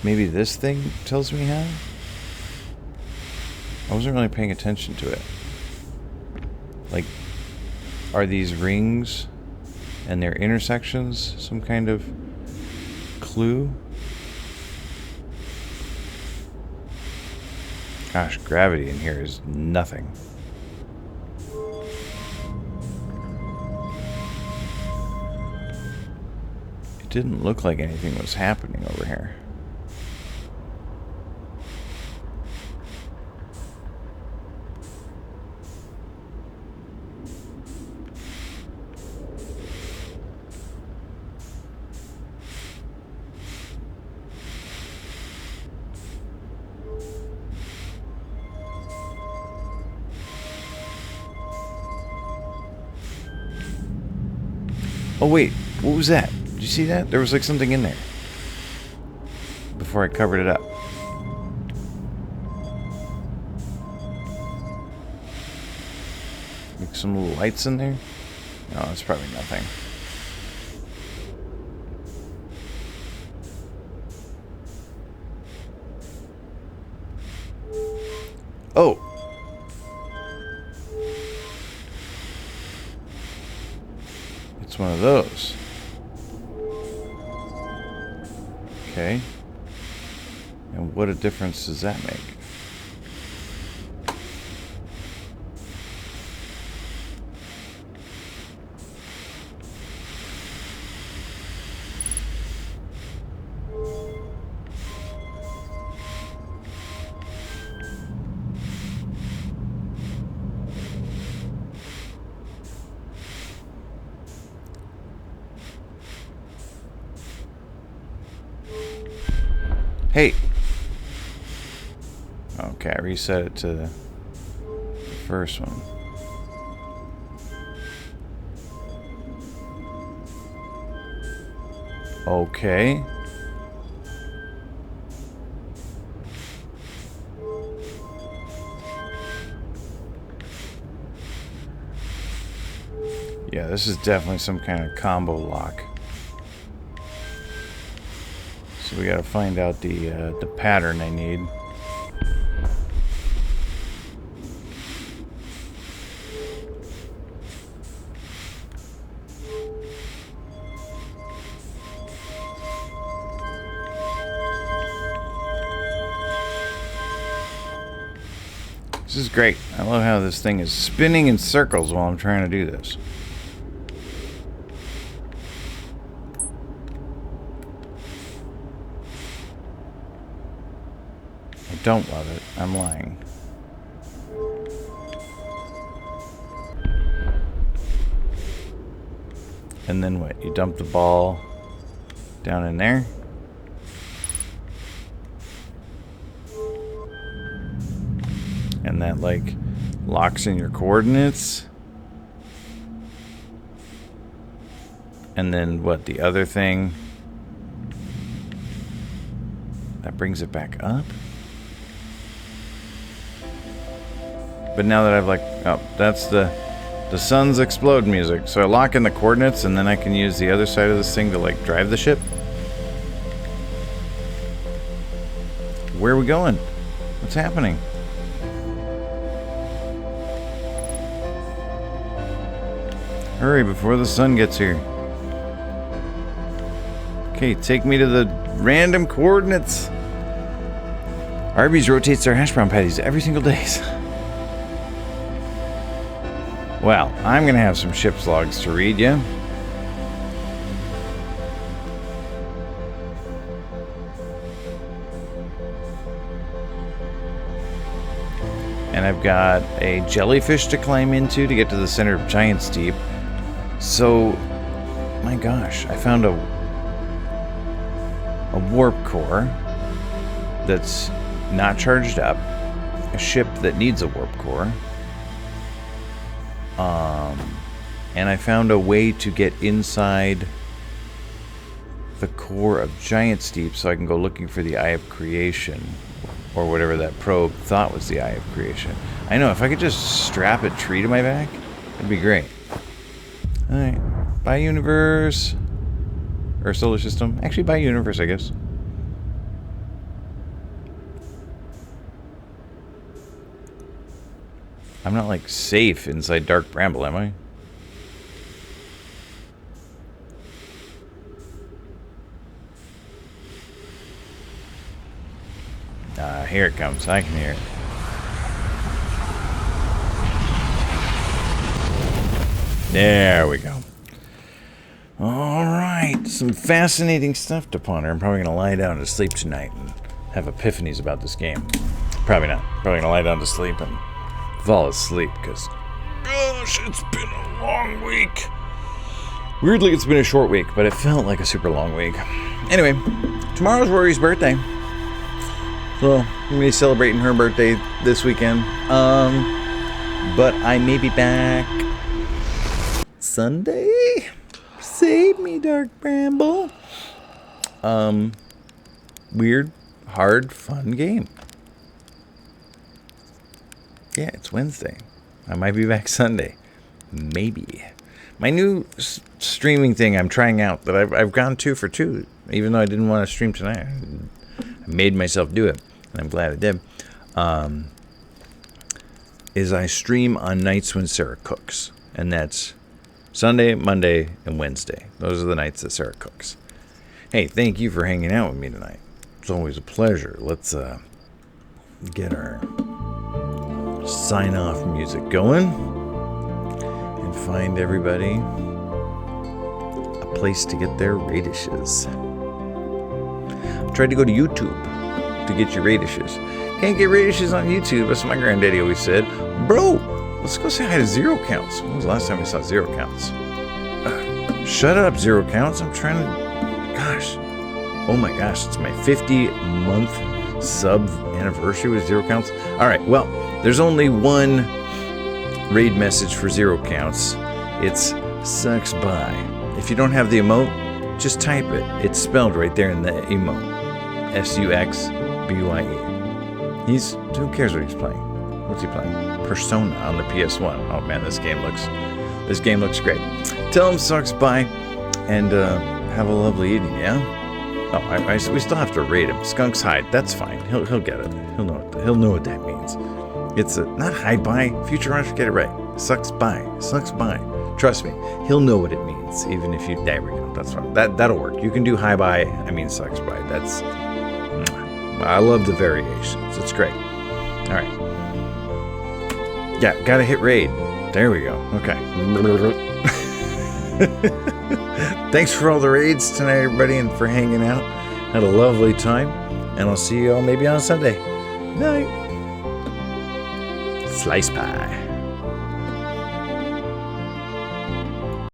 [SPEAKER 1] Maybe this thing tells me how? I wasn't really paying attention to it. Like, are these rings and their intersections some kind of clue? Gosh, gravity in here is nothing. It didn't look like anything was happening over here. Oh wait, what was that? Did you see that? There was like something in there before I covered it up. Like some little lights in there? No, it's probably nothing. Oh! It's one of those. Okay. And what a difference does that make? Hey! Okay, I reset it to the first one. Okay. Yeah, this is definitely some kind of combo lock. So we gotta find out the pattern I need. This is great. I love how this thing is spinning in circles while I'm trying to do this. I don't love it. I'm lying. And then what? You dump the ball down in there? And that, like, locks in your coordinates? And then what? The other thing that brings it back up. But now that I've like, oh, that's the sun's explode music. So I lock in the coordinates and then I can use the other side of this thing to like drive the ship. Where are we going? What's happening? Hurry before the sun gets here. Okay, take me to the random coordinates. Arby's rotates their hash brown patties every single day. Well, I'm going to have some ship's logs to read you. And I've got a jellyfish to climb into to get to the center of Giant's Deep. So, my gosh, I found a warp core that's not charged up, a ship that needs a warp core. And I found a way to get inside the core of Giant's Deep so I can go looking for the Eye of Creation, or whatever that probe thought was the Eye of Creation. I know, if I could just strap a tree to my back, that'd be great. Alright, bye universe. Or solar system. Actually, bye universe, I guess. I'm not, like, safe inside Dark Bramble, am I? Here it comes. I can hear it. There we go. Alright, some fascinating stuff to ponder. I'm probably going to lie down to sleep tonight and have epiphanies about this game. Probably not. Probably going to lie down to sleep and fall asleep because, gosh, it's been a long week. Weirdly, it's been a short week, but it felt like a super long week. Anyway, tomorrow's Rory's birthday. So, I'm going to be celebrating her birthday this weekend. But I may be back Sunday. Save me, Dark Bramble. Weird, hard, fun game. Yeah, it's Wednesday. I might be back Sunday. Maybe. My new streaming thing I'm trying out that I've gone 2 for 2, even though I didn't want to stream tonight. I made myself do it, and I'm glad I did. Is I stream on nights when Sarah cooks, and that's Sunday, Monday, and Wednesday. Those are the nights that Sarah cooks. Hey, thank you for hanging out with me tonight. It's always a pleasure. Let's get our sign-off music going and find everybody a place to get their radishes. Tried to go to YouTube to get your radishes. Can't get radishes on YouTube. That's what my granddaddy always said. Bro, let's go say hi to Zero Counts. When was the last time we saw Zero Counts? Shut up, Zero Counts. I'm trying to... Gosh. Oh my gosh. It's my 50-month sub anniversary with Zero Counts. All right. Well, there's only one raid message for Zero Counts. It's sucks by. If you don't have the emote, just type it. It's spelled right there in the emote. SUXBYE. Who cares what he's playing? What's he playing? Persona on the PS1. Oh man, this game looks great. Tell him sucks by, and have a lovely evening. Yeah. Oh, we still have to raid him. Skunk's hide. That's fine. He'll get it. He'll know what that means. It's not hide by. Future Rush, get it right. Sucks by. Sucks by. Trust me, he'll know what it means. Even if you, there we go. That's fine. That'll work. You can do hi bye. I mean sucks by. That's. I love the variations. It's great. All right. Yeah, gotta hit raid. There we go. Okay. Thanks for all the raids tonight, everybody, and for hanging out. Had a lovely time, and I'll see you all maybe on Sunday. Night. Slice pie.